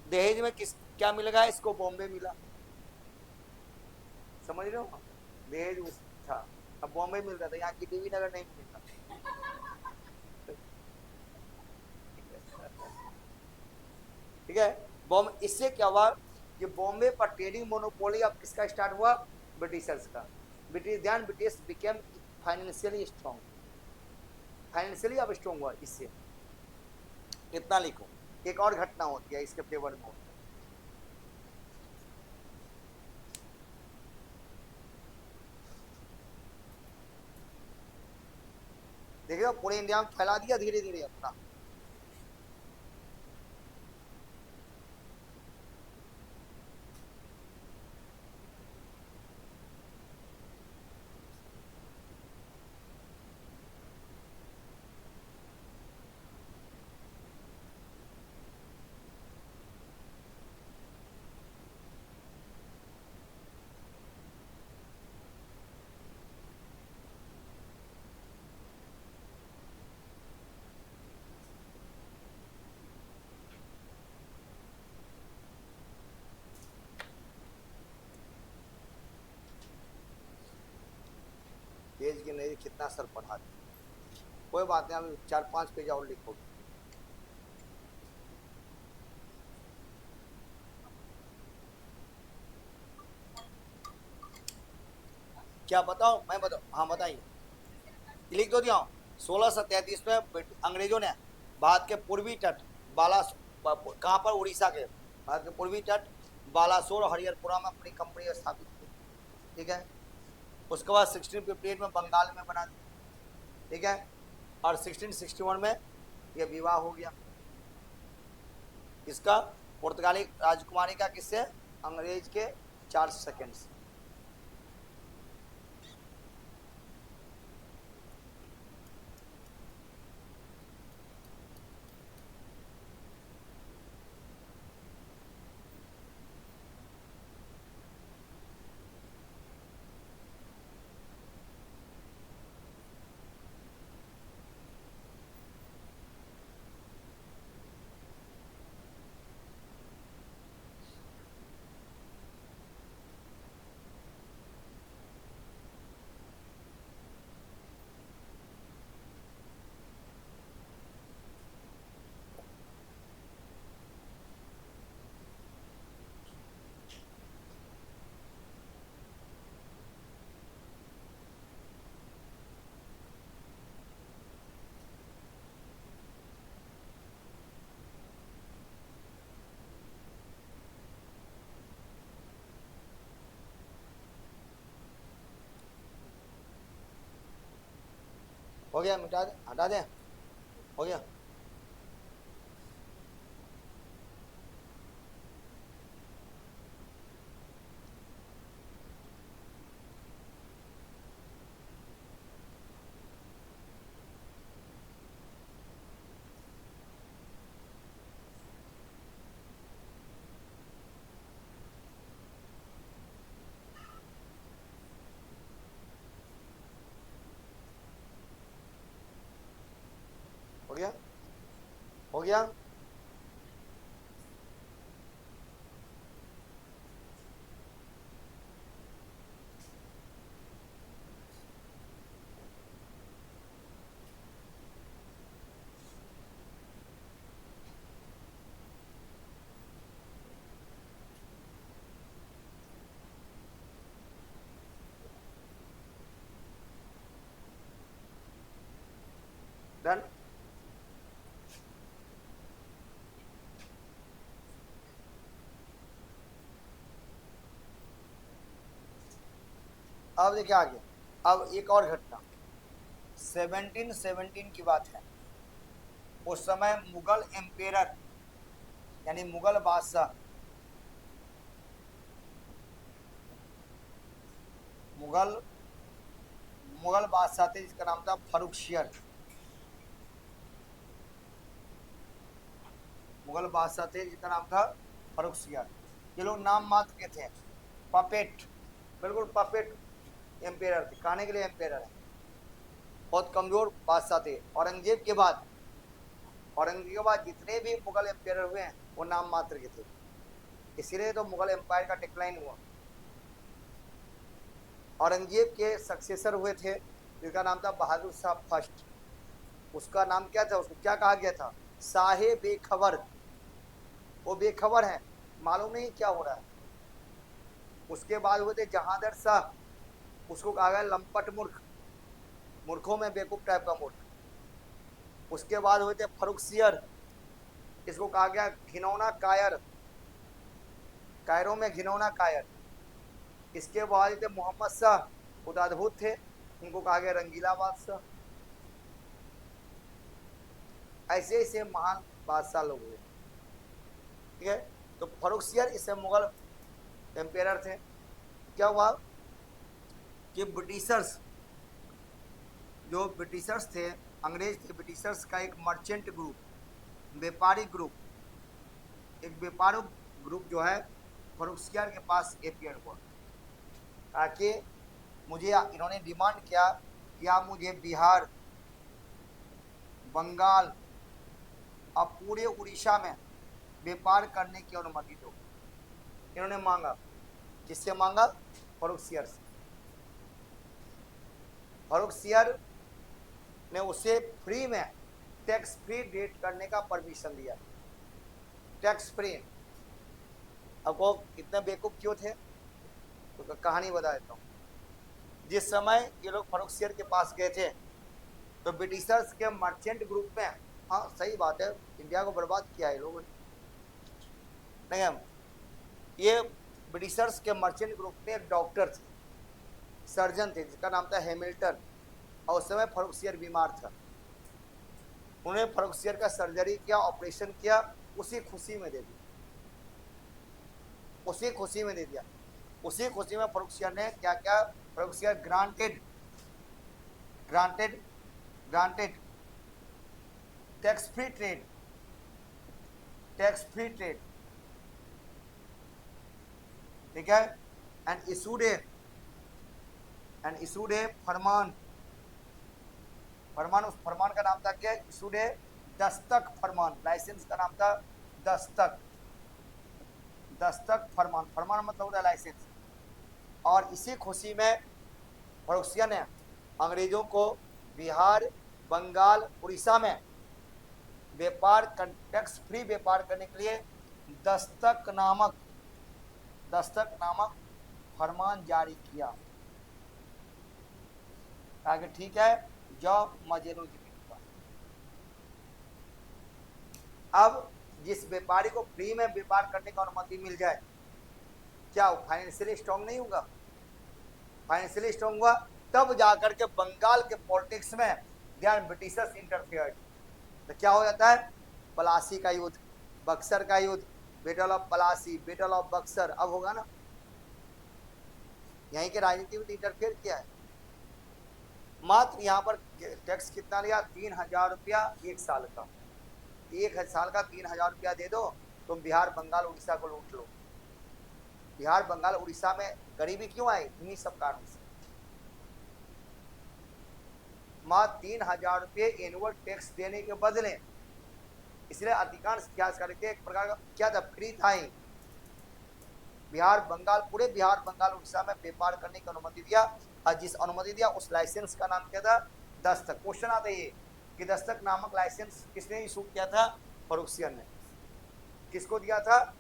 दहेज में क्या मिलेगा? इसको बॉम्बे मिला, समझ रहे हो? दहेज था, अब बॉम्बे मिलता था, यहाँ की देवी नगर नहीं मिलता। ठीक है। इससे क्या हुआ कि बॉम्बे पर ट्रेडिंग मोनोपोली अब किसका स्टार्ट हुआ? ब्रिटिशर्स का। British became financially strong, financially अब स्ट्रॉन्ग हुआ इससे। इतना लिखो। एक और घटना होती है इसके फेवर में होती है, देखिए पूरे इंडिया में फैला दिया धीरे धीरे अपना। पेज की नहीं, कितना सर पढ़ा दिया, कोई बात नहीं, अभी 4-5 पेज और लिखोगे। क्या बताओ? मैं बताओ, हाँ बताइए, लिख तो दिया हूँ। 1633 में अंग्रेजों ने भारत के पूर्वी तट कहाँ पर? उड़ीसा के भारत के पूर्वी तट बालासोर और हरिहरपुरा में अपनी कंपनी स्थापित की, ठीक है। उसके बाद 1658 में बंगाल में बना दी, ठीक है। और 1661 में यह विवाह हो गया। इसका पुर्तगाली राजकुमारी का किससे? अंग्रेज के चार्ल्स सेकंड से। हो गया, मिटा दे, हटा दे, हो गया। हो गया, हो गया। डन। अब देखिए आगे, अब एक और घटना 1717 की बात है। उस समय मुगल एम्पेरर यानी मुगल बादशाह, मुगल मुगल बादशाह थे जिसका नाम था फर्रुखशियर। मुगल बादशाह थे जिसका नाम था फर्रुखशियर। ये लोग नाम मात्र के थे, पपेट, बिल्कुल पपेट एम्पेरर थे, खाने के लिए एम्पेरर है। बहुत कमजोर बादशाह थे। औरंगजेब के बाद जितने भी मुगल एम्पेरर हुए हैं वो नाम मात्र के थे, इसीलिए तो मुगल एम्पायर का डिक्लाइन हुआ। औरंगजेब के सक्सेसर हुए थे जिसका नाम था बहादुर शाह फर्स्ट। उसका नाम क्या था? उसको क्या कहा गया था? शाहे बेखबर। वो बेखबर है, मालूम नहीं क्या हो रहा है। उसके बाद हुए थे जहांगीर शाह, उसको कहा गया लंपट मूर्ख, मूर्खों में बेवकूफ टाइप का मूर्ख। उसके बाद हुए थे फर्रुखशियर, इसको कहा गया घिनौना कायर, कायरों में घिनौना कायर। इसके बाद थे मोहम्मद शाह, खुद अद्भुत थे, उनको कहा गया रंगीला बादशाह। ऐसे ऐसे महान बादशाह लोग हुए, ठीक है। तो फर्रुखशियर इससे मुगल एम्पेरर थे। क्या हुआ कि ब्रिटिशर्स, जो ब्रिटिशर्स थे, अंग्रेज थे, ब्रिटिशर्स का एक मर्चेंट ग्रुप, व्यापारिक ग्रुप, एक व्यापारिक ग्रुप जो है फर्रुखशियर के पास अपीयर हुआ, ताकि मुझे, इन्होंने डिमांड किया कि आप मुझे बिहार, बंगाल और पूरे उड़ीसा में व्यापार करने की अनुमति दो। इन्होंने मांगा, किससे मांगा? फर्रुखशियर से। फर्रुखशियर ने उसे फ्री में टैक्स फ्री ट्रेड करने का परमिशन दिया, टैक्स फ्री। अब वो इतने बेवकूफ क्यों थे तो कहानी बता देता हूँ। जिस समय ये लोग फर्रुखशियर के पास गए थे तो ब्रिटिशर्स के मर्चेंट ग्रुप में, हाँ सही बात है, इंडिया को बर्बाद किया है लोगों ने, नहीं हम, ये ब्रिटिशर्स के मर्चेंट ग्रुप में एक डॉक्टर थे, सर्जन थे, जिसका नाम था हैमिल्टन। और उस समय फर्रुखशियर बीमार था, उन्होंने फर्रुखसियर का सर्जरी किया, ऑपरेशन किया, उसी खुशी में दे दिया, उसी खुशी में दे दिया। उसी खुशी में फर्रुखसियर ने क्या क्या, Farrukhsiyar granted granted granted tax free trade, tax free trade, ठीक है। एंड इशूड ए फरमान, फरमान, उस फरमान का नाम था क्या, इशूड ए दस्तक फरमान, लाइसेंस का नाम था दस्तक, दस्तक फरमान, फरमान मतलब होता है लाइसेंस। और इसी खुशी में फर्रुखसियर ने अंग्रेजों को बिहार, बंगाल, उड़ीसा में व्यापार, टैक्स फ्री व्यापार करने के लिए दस्तक नामक फरमान जारी किया, आगे ठीक है, जाओ मजेनो जी। अब जिस व्यापारी को फ्री में व्यापार करने की अनुमति मिल जाए, क्या वो फाइनेंशियली स्ट्रांग नहीं होगा? फाइनेंशियली स्ट्रांग हुआ तब जाकर के बंगाल के पॉलिटिक्स में ध्यान ब्रिटिशर्स इंटरफेयर्ड। तो क्या हो जाता है, पलासी का युद्ध, बक्सर का युद्ध, battle of Plassey, battle of Buxar, अब होगा ना। यहीं के राजनीति में इंटरफेयर किया है। मात्र यहाँ पर टैक्स कितना लिया, 3000 रुपया एक साल का, एक साल का 3000 रुपया दे दो, तुम बिहार, बंगाल, उड़ीसा को लूट लो। बिहार, बंगाल, उड़ीसा में गरीबी क्यों आई, इन्हीं सब कारणों से। मात्र 3000 रुपये एनुअल टैक्स देने के बदले, इसलिए अधिकांश क्या करके एक प्रकार का क्या था, फ्री था ही। बिहार, बंगाल, पूरे बिहार, बंगाल, उड़ीसा में व्यापार करने की अनुमति दिया, और जिस अनुमति दिया उस लाइसेंस का नाम क्या था, दस्तक। क्वेश्चन आता है ये कि दस्तक नामक लाइसेंस किसने इशू किया था, फर्रुखसियर ने। किसको दिया था,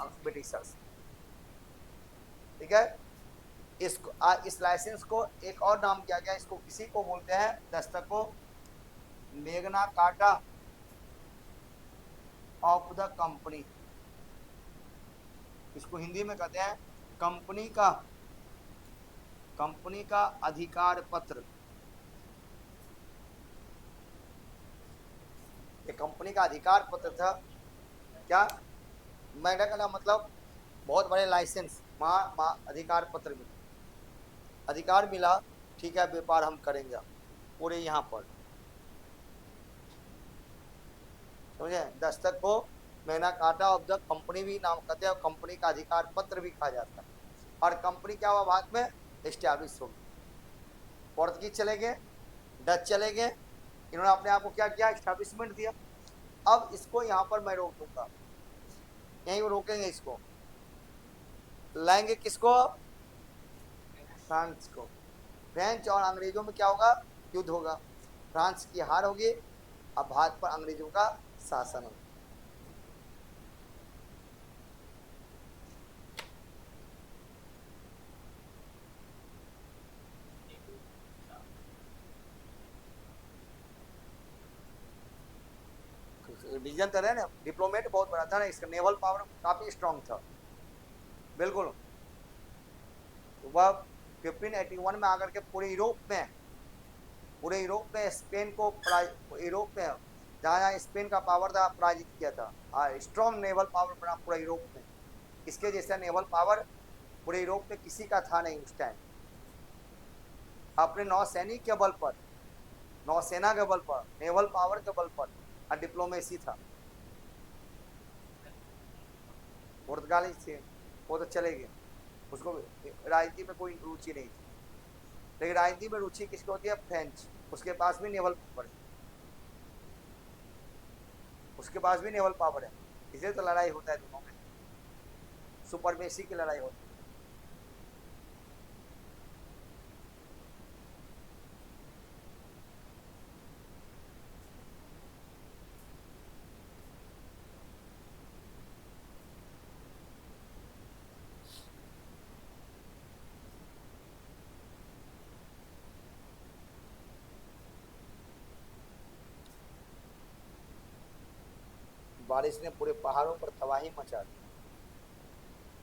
ब्रिटिशर्स, ठीक है। इसको इस लाइसेंस को एक और नाम किया गया, इसको किसी को बोलते हैं दस्तक को, मेगना कार्टा ऑफ द कंपनी, इसको हिंदी में कहते हैं कंपनी का अधिकार पत्र। ये कंपनी का अधिकार पत्र था। क्या मैग्ना का मतलब बहुत बड़े लाइसेंस, अधिकार पत्र मिला, अधिकार मिला, ठीक है, व्यापार हम करेंगे पूरे यहाँ पर, समझे। दस्तक को Magna carta of the company भी नाम कहते हैं, और कंपनी का अधिकार पत्र भी कहा जाता है। और कंपनी क्या हुआ, भारत में एस्टैब्लिश हो गई। पोर्तुगीज चले गए, डच चले गए, इन्होंने अपने आप को क्या किया, एस्टैब्लिशमेंट दिया। अब इसको यहाँ पर मैं रोक दूंगा, यहीं रोकेंगे इसको, लाएंगे किसको, फ्रांस को। फ्रेंच और अंग्रेजों में क्या होगा, युद्ध होगा, फ्रांस की हार होगी, अब भारत पर अंग्रेजों का शासन होगा। रीजन तो है ना, डिप्लोमेट बहुत बड़ा था ना, इसका नेवल पावर काफी स्ट्रांग था, बिल्कुल। वह 1581 में आकर के पूरे यूरोप में स्पेन को, यूरोप में जहाँ जहाँ स्पेन का पावर था पराजित किया था। स्ट्रॉन्ग नेवल पावर बना पूरा यूरोप में, इसके जैसा नेवल पावर पूरे यूरोप में किसी का था नहीं उस टाइम। अपने नौसैनिक के बल पर, नौसेना के बल पर, नेवल पावर के बल पर, और डिप्लोमेसी था। पुर्तगाली थे, वो तो चले गए, उसको राजनीति में कोई रुचि नहीं थी। लेकिन राजनीति में रुचि किसको होती है, फ्रेंच, उसके पास भी नेवल पावर है, उसके पास भी नेवल पावर है, इसलिए तो लड़ाई होता है दोनों में, सुपरमेसी की लड़ाई होती है। बारिश ने पूरे पहाड़ों पर तबाही मचा दी,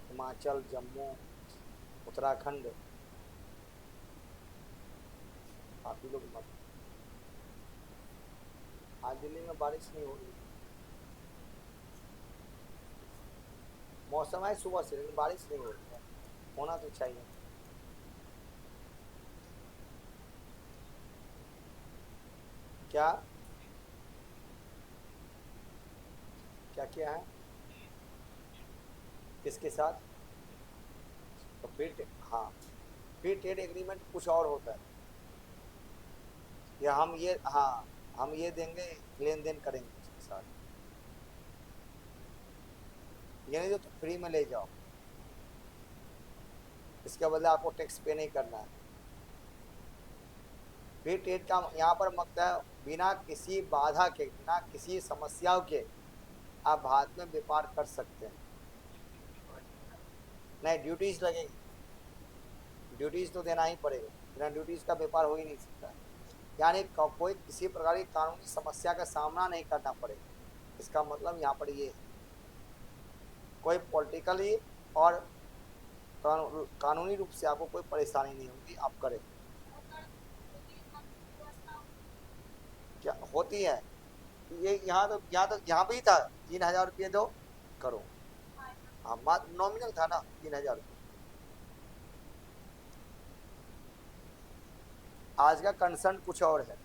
हिमाचल, जम्मू, उत्तराखंड, काफी लोग मर, आज दिल्ली में बारिश नहीं हो रही, मौसम है सुबह से, लेकिन बारिश नहीं हो रही है, होना तो चाहिए। क्या क्या क्या है, किसके साथ? तो फिर हाँ, फिर ट्रेड एग्रीमेंट कुछ और होता है, या हम ये, हाँ, हम ये देंगे, लेन देन करेंगे उसके साथ, ये नहीं जो तो फ्री में ले जाओ, इसके बदले आपको टैक्स पे नहीं करना है। फ्री ट्रेड का यहाँ पर मतलब है बिना किसी बाधा के, बिना किसी समस्याओं के आप भारत में व्यापार कर सकते हैं। नहीं, ड्यूटीज लगेगी, ड्यूटीज तो देना ही पड़ेगा, बिना ड्यूटीज का व्यापार हो ही नहीं सकता। यानी कोई किसी प्रकार की कानूनी समस्या का सामना नहीं करना पड़ेगा, इसका मतलब यहाँ पर ये है। कोई पॉलिटिकली और कानूनी रूप से आपको कोई परेशानी नहीं होगी, आप करें। क्या होती है ये, यहाँ पे ही था, 3,000 रुपये दो करो। हाँ, नॉमिनल था ना 3,000 रुपये। आज का कंसर्न कुछ और है।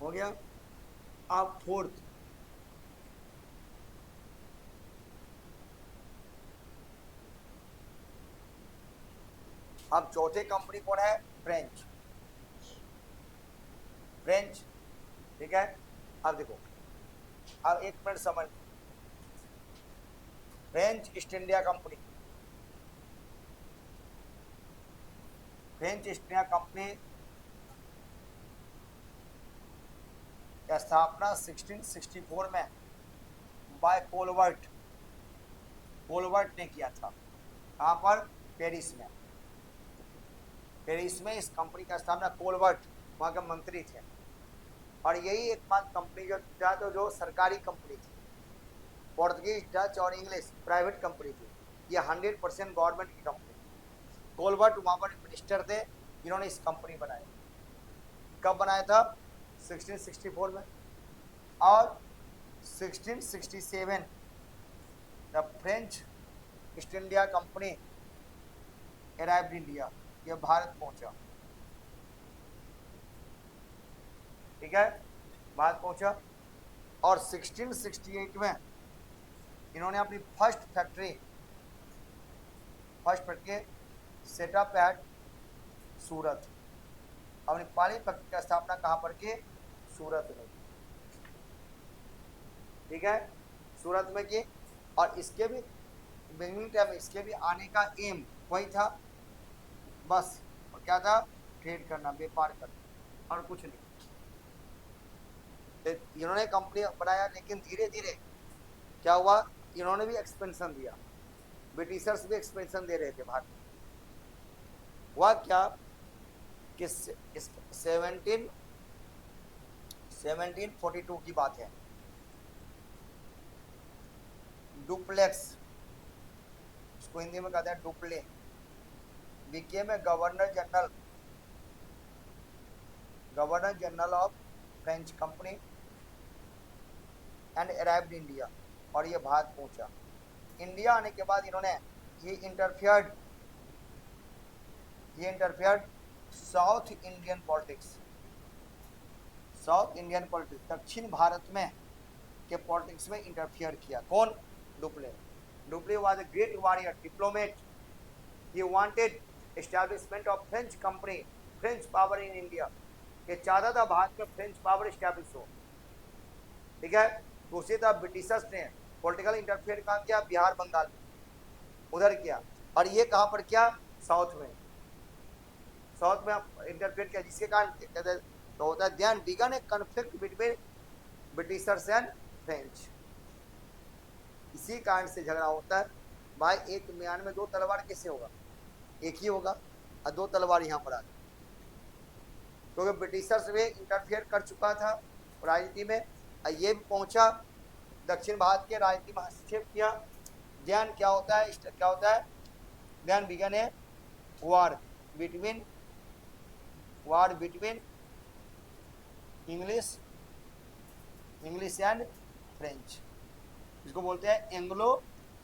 हो गया। अब फोर्थ, अब चौथे कंपनी कौन है? फ्रेंच। फ्रेंच, ठीक है। अब देखो, अब एक मिनट समझ, French east India company, French east India company की स्थापना 1664 में बाय कोलवर्ट, कोलवर्ट ने किया था। कहाँ पर? पेरिस में। पेरिस में इस कंपनी का स्थापना कोलवर्ट, वहाँ के मंत्री थे, और यही एकमात्र कंपनी जो था तो जो सरकारी कंपनी थी। पोर्तुगीज, डच और इंग्लिश प्राइवेट कंपनी थी, ये 100% गवर्नमेंट की कंपनी। कोलवर्ट वहाँ पर मिनिस्टर थे, इन्होंने इस कंपनी बनाई। कब बनाया था? 1664 में। और 1667 the French east India company arrived India, ये भारत पहुंचा, ठीक है, भारत पहुंचा। और 1668 में इन्होंने अपनी फर्स्ट फैक्ट्री सेटअप एट सूरत, अपनी पहली फैक्ट्री की स्थापना कहाँ पर की? सूरत में, ठीक है, सूरत में की। और इसके भी बिगनिंग टाइम, इसके भी आने का एम वही था, बस। और क्या था? ट्रेड करना, व्यापार करना, और कुछ नहीं। इन्होंने कंपनी बनाया, लेकिन धीरे धीरे क्या हुआ, इन्होंने भी एक्सपेंशन दिया, ब्रिटिशर्स भी एक्सपेंशन दे रहे थे भारत में। हुआ क्या कि 1742 की बात है, डुप्लेक्स, इसको हिंदी में कहते हैं Dupleix, became a governor general of French company and arrived India, और ये भारत पहुंचा। इंडिया आने के बाद इन्होंने ये इंटरफियर्ड साउथ इंडियन पॉलिटिक्स, दक्षिण भारत में के पॉलिटिक्स में इंटरफियर किया। कौन? Dupleix. Dupleix was a great warrior, diplomat. He wanted establishment of French company, French power in India, ये चाहता था भारत में फ्रेंच पावर स्टैब्लिश हो, ठीक है। दूसरी तरफ ब्रिटिशर्स ने पॉलिटिकल इंटरफेयर कहाँ किया? बिहार बंगाल में, उधर किया। और ये कहाँ पर किया? साउथ में इंटरफेयर किया, जिसके कारण कहते तो होता है then began a conflict between Britishers and French. इसी कारण से झगड़ा होता है। भाई एक म्यान में दो तलवार कैसे होगा? एक ही होगा, और दो तलवार यहाँ पर आ गई, क्योंकि ब्रिटिशर्स में इंटरफेयर कर चुका था राजनीति में, और ये भी पहुंचा दक्षिण भारत के राजनीति में हस्तक्षेप किया। देन क्या होता है? Then began a war between English, English and French, इसको बोलते हैं एंग्लो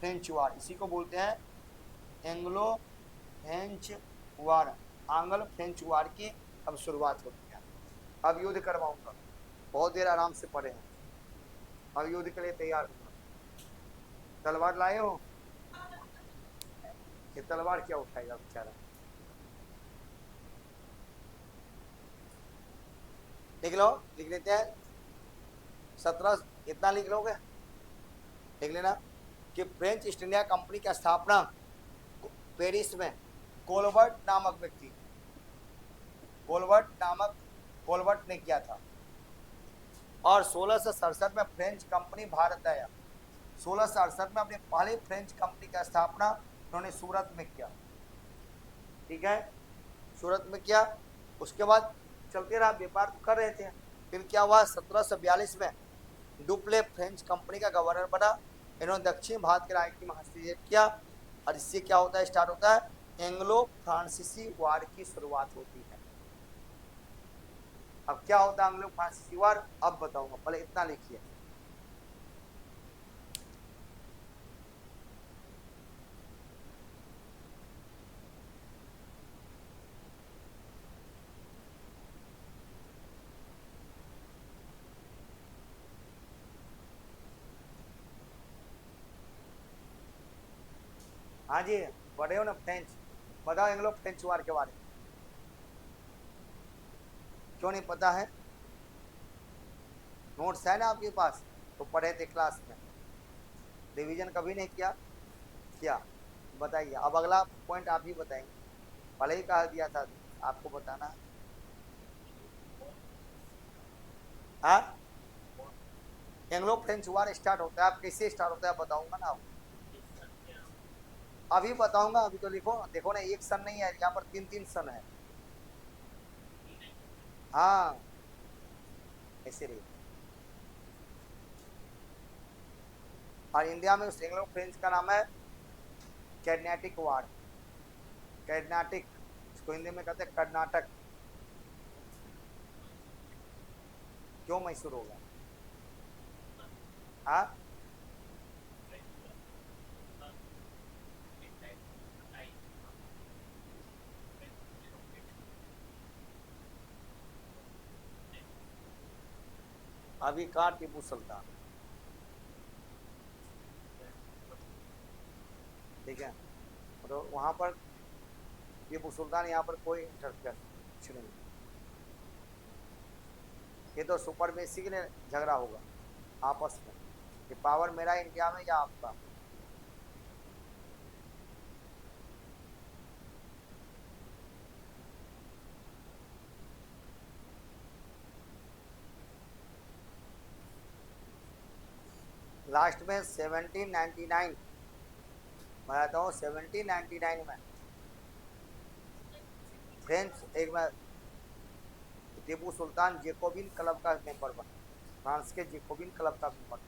फ्रेंच वार, इसी को बोलते हैं एंग्लो फ्रेंच वार, आंग्ल फ्रेंच वार की अब शुरुआत होती है। अब युद्ध करवाऊंगा, बहुत देर आराम से पड़े हैं, अब युद्ध के लिए तैयार होगा। तलवार लाए हो? ये तलवार क्या उठाएगा बेचारा। लिख लो, लिख लेते हैं 17, इतना लिख लोगे, लिख लेना कि फ्रेंच ईस्ट इंडिया कंपनी की स्थापना पेरिस में कोलबर्ट नामक व्यक्ति, कोलबर्ट ने किया था। और 1667 में फ्रेंच कंपनी भारत आया। 1668 में अपनी पहली फ्रेंच कंपनी की स्थापना उन्होंने सूरत में किया, ठीक है, सूरत में किया। उसके बाद चलते रहा, व्यापार तो कर रहे थे। फिर क्या हुआ, 1742 में डुप्ले फ्रेंच कंपनी का गवर्नर बना। इन्होंने दक्षिण भारत के राजनीति में हस्तक्षेप किया और इससे क्या होता है, स्टार्ट होता है एंग्लो फ्रांसीसी वार की शुरुआत होती है। अब क्या होता है एंग्लो फ्रांसीसी वार, अब बताऊंगा, पहले इतना लिखिए। हाँ जी, पढ़े हो ना फ्रेंच, बताओ एंग्लो फ्रेंच वार के बारे में, क्यों नहीं पता है? नोट्स है ना आपके पास, तो पढ़े थे क्लास में, रिवीजन कभी नहीं किया क्या? बताइए, अब अगला पॉइंट आप ही बताएंगे, पहले ही कहा दिया था आपको बताना है। हाँ, एंग्लो फ्रेंच वार स्टार्ट होता है, आप कैसे स्टार्ट होता है बताऊंगा ना, अभी बताऊंगा, अभी तो लिखो, देखो ना, एक सन नहीं है यहाँ पर, तीन तीन सन है। हाँ, ऐसे रही। और इंडिया में उस एंग्लो फ्रेंच का नाम है कर्नाटिक वार, कर्नाटिक, इसको हिंदी में कहते हैं कर्नाटक। क्यों मैसूर होगा? हाँ, अभी कहा टीपू सुल्तान, ठीक है, तो वहां पर टीपू सुल्तान, यहाँ पर कोई इंटरफेयर कुछ नहीं, ये तो सुपरमेसी के लिए झगड़ा होगा आपस में, कि पावर मेरा इंडिया में या आपका। लास्ट में 1799, बताता हूँ 1799 में फ्रेंच एक में टीपू सुल्तान जेकोबिन क्लब का मेंबर बना, फ्रांस के जेकोबिन क्लब का मेंबर,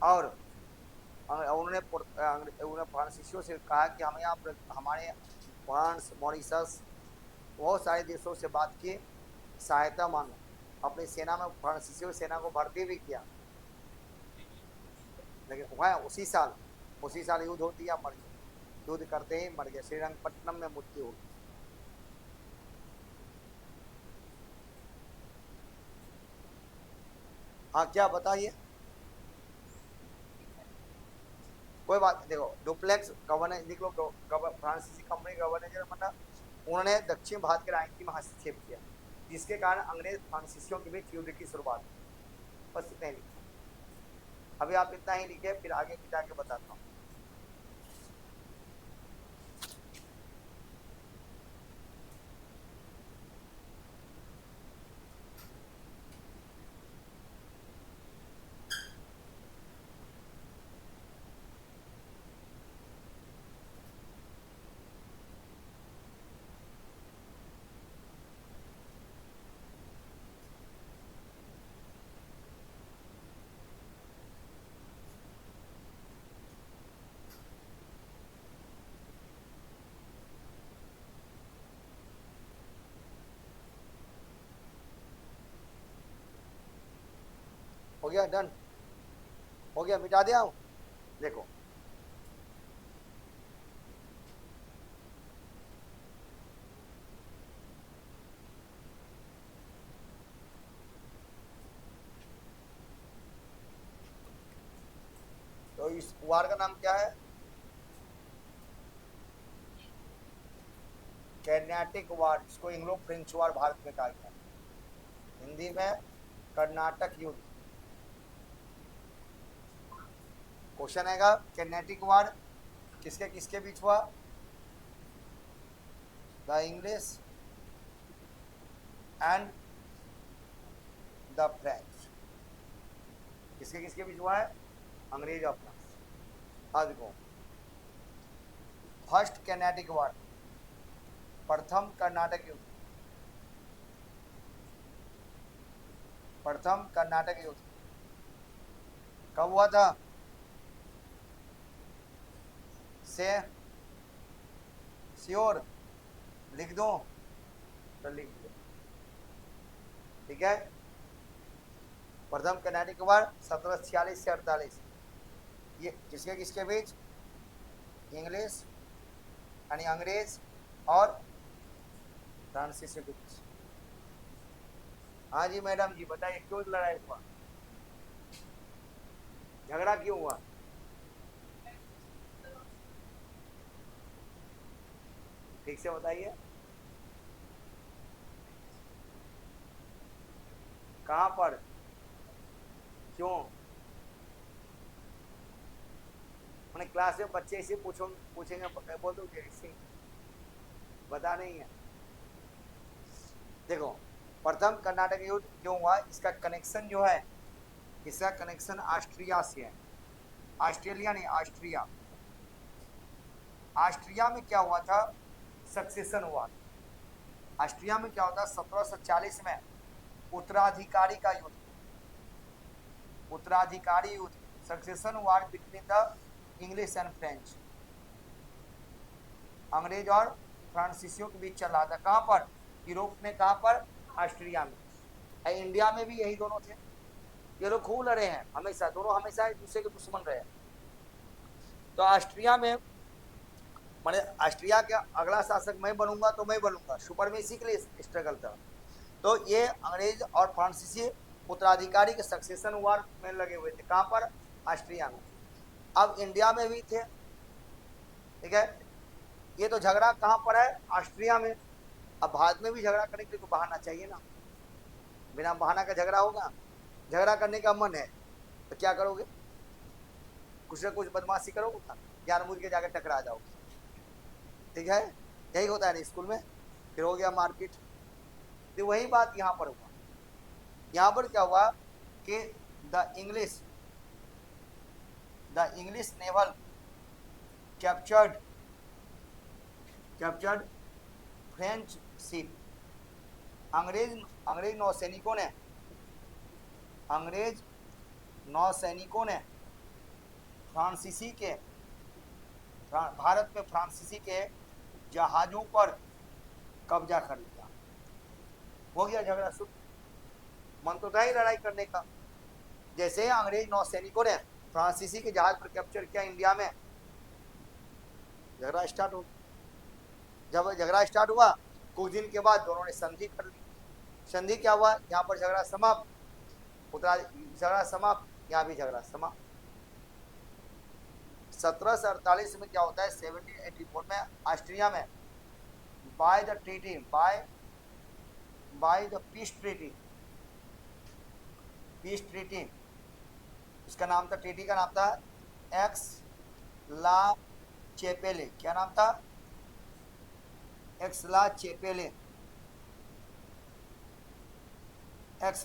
और उन्होंने फ्रांसीसियों से कहा कि हमें यहाँ पर हमारे फ्रांस, मॉरिशस, बहुत सारे देशों से बात की, सहायता मांगा, अपनी सेना में फ्रांसीसियों सेना को भर्ती भी किया, लेकिन वह उसी साल युद्ध होती है, मर गए, युद्ध करते ही मर गए, श्रीरंगपट्टनम में मृत्यु हो गई। हाँ, क्या बताइए, कोई बात नहीं, देखो डुप्लेक्स गवर्नर लिख लो, फ्रांसीसी कंपनी गवर्नर जनरल बना, उन्होंने दक्षिण भारत के राजनीति में हस्तक्षेप किया, जिसके कारण अंग्रेज फ्रांसीसियों के बीच युद्ध की शुरुआत हुई। बस इतना ही लिखा, अभी आप इतना ही लिखे, फिर आगे की जाके बताता हूँ। गया, डन हो गया, मिटा दिया हूं। देखो तो इस वार का नाम क्या है? कर्नाटिक वार, इसको इंग्लो फ्रेंच वार भारत में कहा गया, हिंदी में कर्नाटक युद्ध। क्वेश्चन आएगा कर्नाटिक वार किसके किसके बीच हुआ? The English and the French, किसके किसके बीच हुआ है? अंग्रेज और फ्रांस। आज देखो फर्स्ट कर्नाटिक वार, प्रथम कर्नाटक युद्ध, प्रथम कर्नाटक युद्ध कब हुआ था? से श्योर लिख दो तो लिख दो, ठीक है। प्रथम कर्नाटक वार 1746 से 48, ये किसके किसके बीच? इंग्लिश यानी अंग्रेज और फ्रांसीसी के बीच। हाँ जी मैडम जी बताइए, क्यों लड़ाई हुआ, झगड़ा क्यों हुआ? ठीक से बताइए, कहाँ पर, क्यों? मैंने क्लास में बच्चे से पूछेंगे बोल दो इसी बता नहीं है। देखो प्रथम कर्नाटक युद्ध क्यों हुआ, इसका कनेक्शन जो है, इसका कनेक्शन ऑस्ट्रिया से है। ऑस्ट्रेलिया नहीं, ऑस्ट्रिया। ऑस्ट्रिया में क्या हुआ था? सक्सेशन हुआ। ऑस्ट्रिया में क्या होता? 1740 में उत्तराधिकारी का युद्ध, उत्तराधिकारी युद्ध, succession war between the English and French, अंग्रेज और फ्रांसीसियों के बीच चल रहा था। कहां पर? यूरोप में। कहां पर? ऑस्ट्रिया में। इंडिया में भी यही दोनों थे, ये लोग खूब लड़े हैं हमेशा, दोनों हमेशा एक दूसरे के दुश्मन रहे। तो ऑस्ट्रिया में मैंने ऑस्ट्रिया का अगला शासक मैं बनूंगा तो मैं बनूंगा, सुपरमेसी के लिए स्ट्रगल था। तो ये अंग्रेज और फ्रांसीसी उत्तराधिकारी के सक्सेशन वार में लगे हुए थे। कहां पर? ऑस्ट्रिया में। अब इंडिया में भी थे, ठीक है। ये तो झगड़ा कहां पर है? ऑस्ट्रिया में। अब भारत में भी झगड़ा करने के लिए तो बहाना चाहिए ना, बिना बहाना का झगड़ा होगा? झगड़ा करने का मन है तो क्या करोगे? कुछ ना कुछ बदमाशी करोगे ना, जानबूझ के जाकर टकरा जाओगे, ठीक है। यही होता है ना स्कूल में, फिर हो गया मारपीट। तो वही बात यहाँ पर हुआ। यहाँ पर क्या हुआ कि the English naval captured French ship. अंग्रेज नौसैनिकों ने फ्रांसीसी के भारत में फ्रांसीसी के जहाजों पर कब्जा कर लिया। हो गया झगड़ा शुरू। मन तो था ही लड़ाई करने का। जैसे अंग्रेज नौसैनिकों ने फ्रांसीसी के जहाज पर कैप्चर किया इंडिया में, झगड़ा स्टार्ट हो गया। जब झगड़ा स्टार्ट हुआ कुछ दिन के बाद दोनों ने संधि कर ली। संधि क्या हुआ? यहाँ पर झगड़ा समाप्त, झगड़ा समाप्त, यहाँ भी झगड़ा समाप्त। 1748 में क्या होता है? 1784 में ऑस्ट्रिया में बाय द पीस ट्रीटी, इसका नाम था, ट्रीटी का नाम था एक्स ला चेपेले। क्या नाम था? एक्स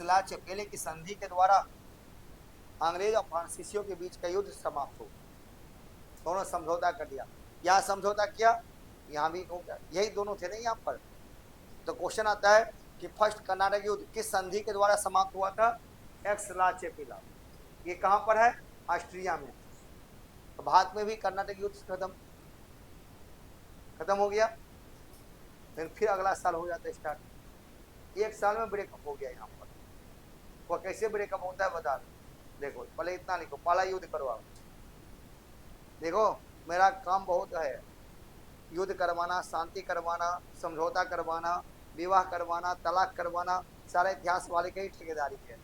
ला चेपेले की संधि के द्वारा अंग्रेज और फ्रांसीसियों के बीच का युद्ध समाप्त हो, दोनों समझौता कर दिया। यहाँ समझौता किया, यहाँ भी हो गया, यही दोनों थे ना यहाँ पर। तो क्वेश्चन आता है कि फर्स्ट कर्नाटक युद्ध किस संधि के द्वारा समाप्त हुआ था? एक्स ला चेपेला। ये कहाँ पर है? ऑस्ट्रिया में। तो भारत में भी कर्नाटक युद्ध खत्म हो गया। फिर अगला साल हो जाता है स्टार्ट। एक साल में ब्रेकअप हो गया यहाँ पर। वो कैसे ब्रेकअप होता है बता दो। देखो पहले इतना लिखो, पहला युद्ध करो आप। देखो मेरा काम बहुत है, युद्ध करवाना, शांति करवाना, समझौता करवाना, विवाह करवाना, तलाक करवाना, सारा इतिहास वाले की ही ठेकेदारी है।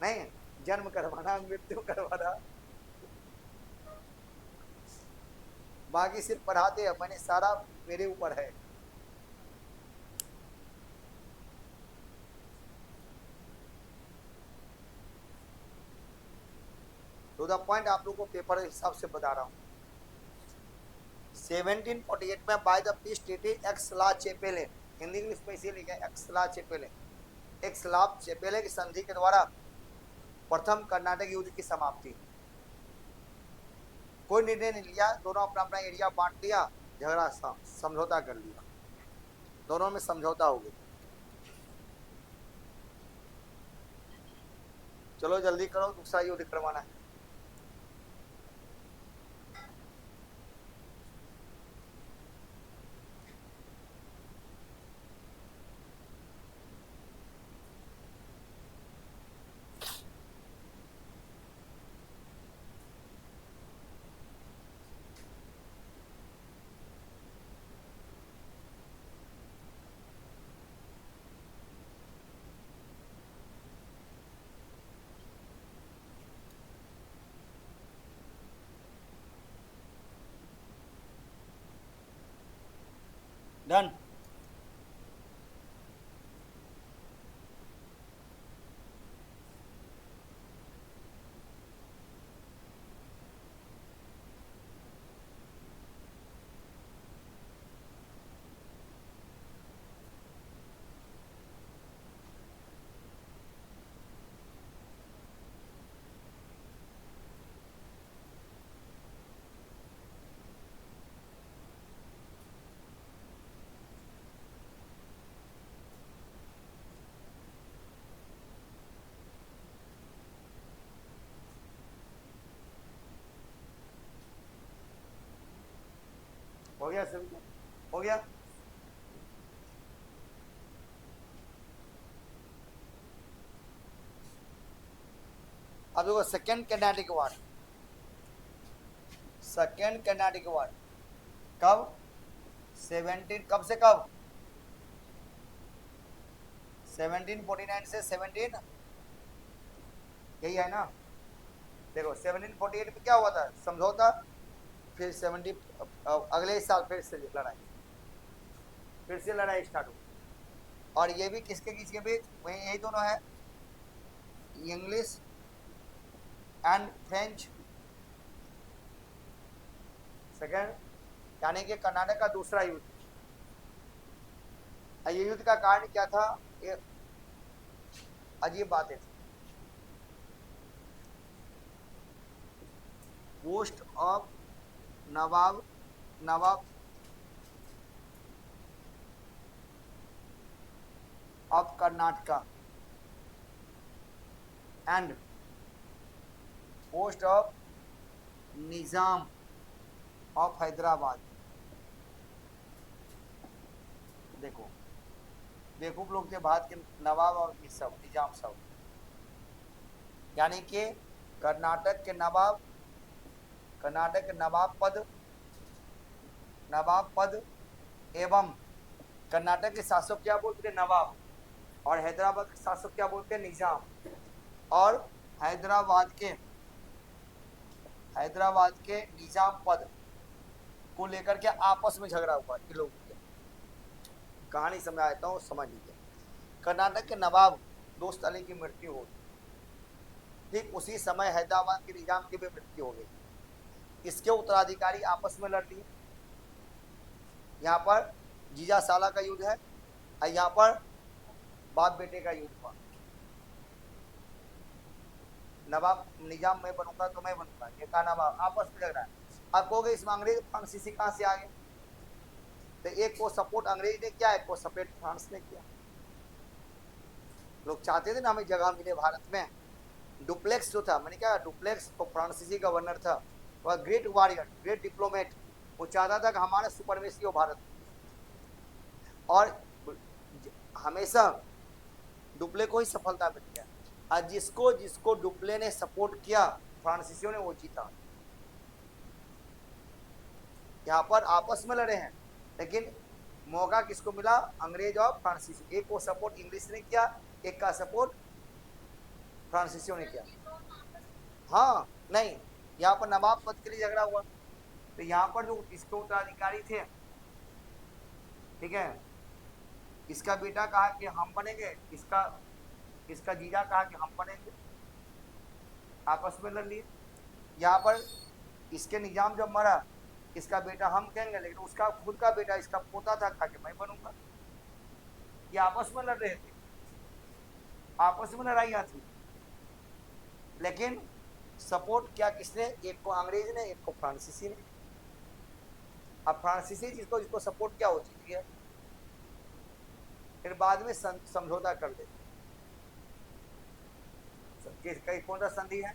नहीं, जन्म करवाना, मृत्यु करवाना, बाकी सिर्फ पढ़ाते हैं, मैंने सारा मेरे ऊपर है। टू द पॉइंट आप लोगों को पेपर हिसाब से बता रहा हूँ। 1748 में by the peace treaty aix la Chapelle, Hindi English में इसे लिखा है एक्स ला चेपेले, एक्स ला चेपेले की संधि के द्वारा प्रथम कर्नाटक युद्ध की समाप्ति। कोई निर्णय नहीं लिया, दोनों अपना अपना एरिया बांट लिया, झगड़ा समझौता कर लिया, दोनों में समझौता हो गया। चलो जल्दी करो, दूसरा युद्ध करवाना है। डन। हो गया सभी, हो गया। अब देखो सेकेंड कर्नाटिक वार, सेकेंड कर्नाटिक वार कब, 17 कब से कब, 1749 से 17, यही है ना। देखो 1748 में क्या हुआ था, समझौता, फिर 70 अगले साल फिर से लड़ाई, फिर से लड़ाई स्टार्ट हुई। और ये भी किसके किसके बीच, वही यही दोनों है, इंग्लिश एंड फ्रेंच। सेकेंड यानी कि कर्नाटक का दूसरा युद्ध। ये युद्ध का कारण क्या था, ये अजीब बातें थी। Post of Nawab, Nawab of Karnataka and post of Nizam of Hyderabad. देखो बेवकूफ लोग थे भारत के नवाब और ये सब निजाम सब, यानी कि कर्नाटक के नवाब, कर्नाटक के नवाब पद एवं कर्नाटक के शासक क्या बोलते थे, नवाब, और हैदराबाद के शासक क्या बोलते हैं, निजाम। और हैदराबाद के निजाम पद को लेकर के आपस में झगड़ा हुआ ये लोग। कहानी समझाता हूँ, समझ लीजिए। कर्नाटक के नवाब दोस्त अली की मृत्यु हो, ठीक उसी समय हैदराबाद के निजाम की भी मृत्यु हो गई। इसके उत्तराधिकारी आपस में लड़ लिए। यहाँ पर जीजा साला का युद्ध है, और यहाँ पर बाप बेटे का युद्ध हुआ। नवाब निजाम मैं बनूंगा तो मैं बनूंगा, ये का नवाब आपस में लग रहा है। अब कहोगे इसमें अंग्रेज फ्रांसीसी कहाँ से आ गए, तो एक को सपोर्ट अंग्रेज ने किया, एक को सपोर्ट फ्रांस ने किया। लोग चाहते थे ना हमें जगह मिले भारत में। डुप्लेक्स जो था, मैंने क्या, डुप्लेक्स तो फ्रांसीसी गवर्नर था, वह ग्रेट वॉरियर, ग्रेट डिप्लोमेट, वो चाहता था कि हमारा सुपरमेसी हो भारत। और हमेशा डुप्ले को ही सफलता मिलती है। और जिसको जिसको डुप्ले ने सपोर्ट किया फ्रांसीसियों ने वो जीता। यहाँ पर आपस में लड़े हैं, लेकिन मौका किसको मिला? अंग्रेज और फ्रांसीसी। एक को सपोर्ट इंग्लिश ने किया, एक का सपोर्ट फ्रांसीसियों ने किया। हाँ नहीं, यहाँ पर नवाब पद के लिए झगड़ा हुआ, तो यहाँ पर जो इसके उत्तराधिकारी थे, ठीक है, इसका बेटा कहा कि हम बनेंगे, इसका जीजा कहा कि हम बनेंगे, आपस में लड़ लिए। यहाँ पर इसके निजाम जब मरा, इसका बेटा हम कहेंगे, लेकिन उसका खुद का बेटा, इसका पोता था, कहा कि मैं बनूंगा। ये आपस में लड़ रहे थे, आपस में लड़ाइयाँ थी, लेकिन सपोर्ट क्या किसने? एक को अंग्रेज ने, एक को फ्रांसीसी ने। अब फ्रांसीसी जिसको जिसको सपोर्ट किया वो जीत गया, फिर बाद में समझौता कर लेते। कौन सा संधि है?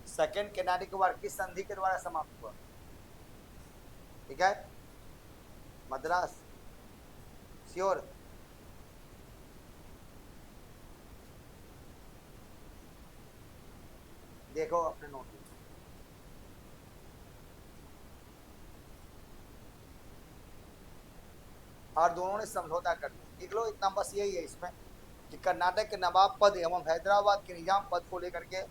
सेकंड कैनाडिक वार किस संधि के द्वारा समाप्त हुआ? ठीक है, मद्रास, श्योर? देखो अपने नोट में, और दोनों ने समझौता कर लिया। लिख लो, इतना बस यही है इसमें कि कर्नाटक के नवाब पद एवं हैदराबाद के निजाम पद को लेकर के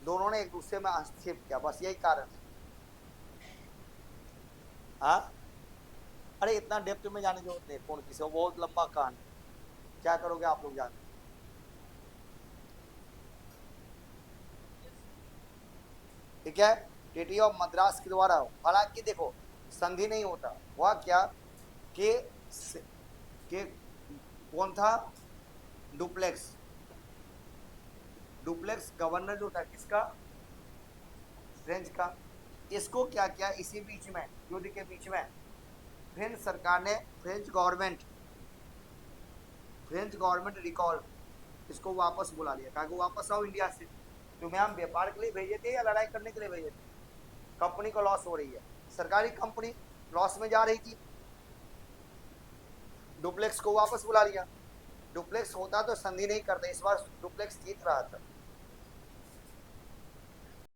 दोनों ने एक दूसरे में हस्तक्षेप किया, बस यही कारण है। हाँ, अरे इतना डेप्थ में जाने की जरूरत नहीं, कौन किसी, बहुत लंबा कहानी, क्या करोगे आप लोग जान। ठीक है, ट्रीटी ऑफ मद्रास के द्वारा, हालांकि देखो संधि नहीं होता, हुआ क्या कि कौन था? डुप्लेक्स गवर्नर जो था, किसका? फ्रेंच का। इसको क्या किया, इसी बीच में, युद्ध के बीच में, फ्रेंच सरकार ने, फ्रेंच गवर्नमेंट रिकॉल, इसको वापस बुला लिया, कहा कि वापस आओ इंडिया से। तुम्हें हम व्यापार के लिए भेजे थे या लड़ाई करने के लिए भेजे थे? कंपनी को लॉस हो रही है, सरकारी कंपनी लॉस में जा रही थी, डुप्लेक्स को वापस बुला लिया। डुप्लेक्स होता तो संधि नहीं करते, इस बार डुप्लेक्स जीत रहा था,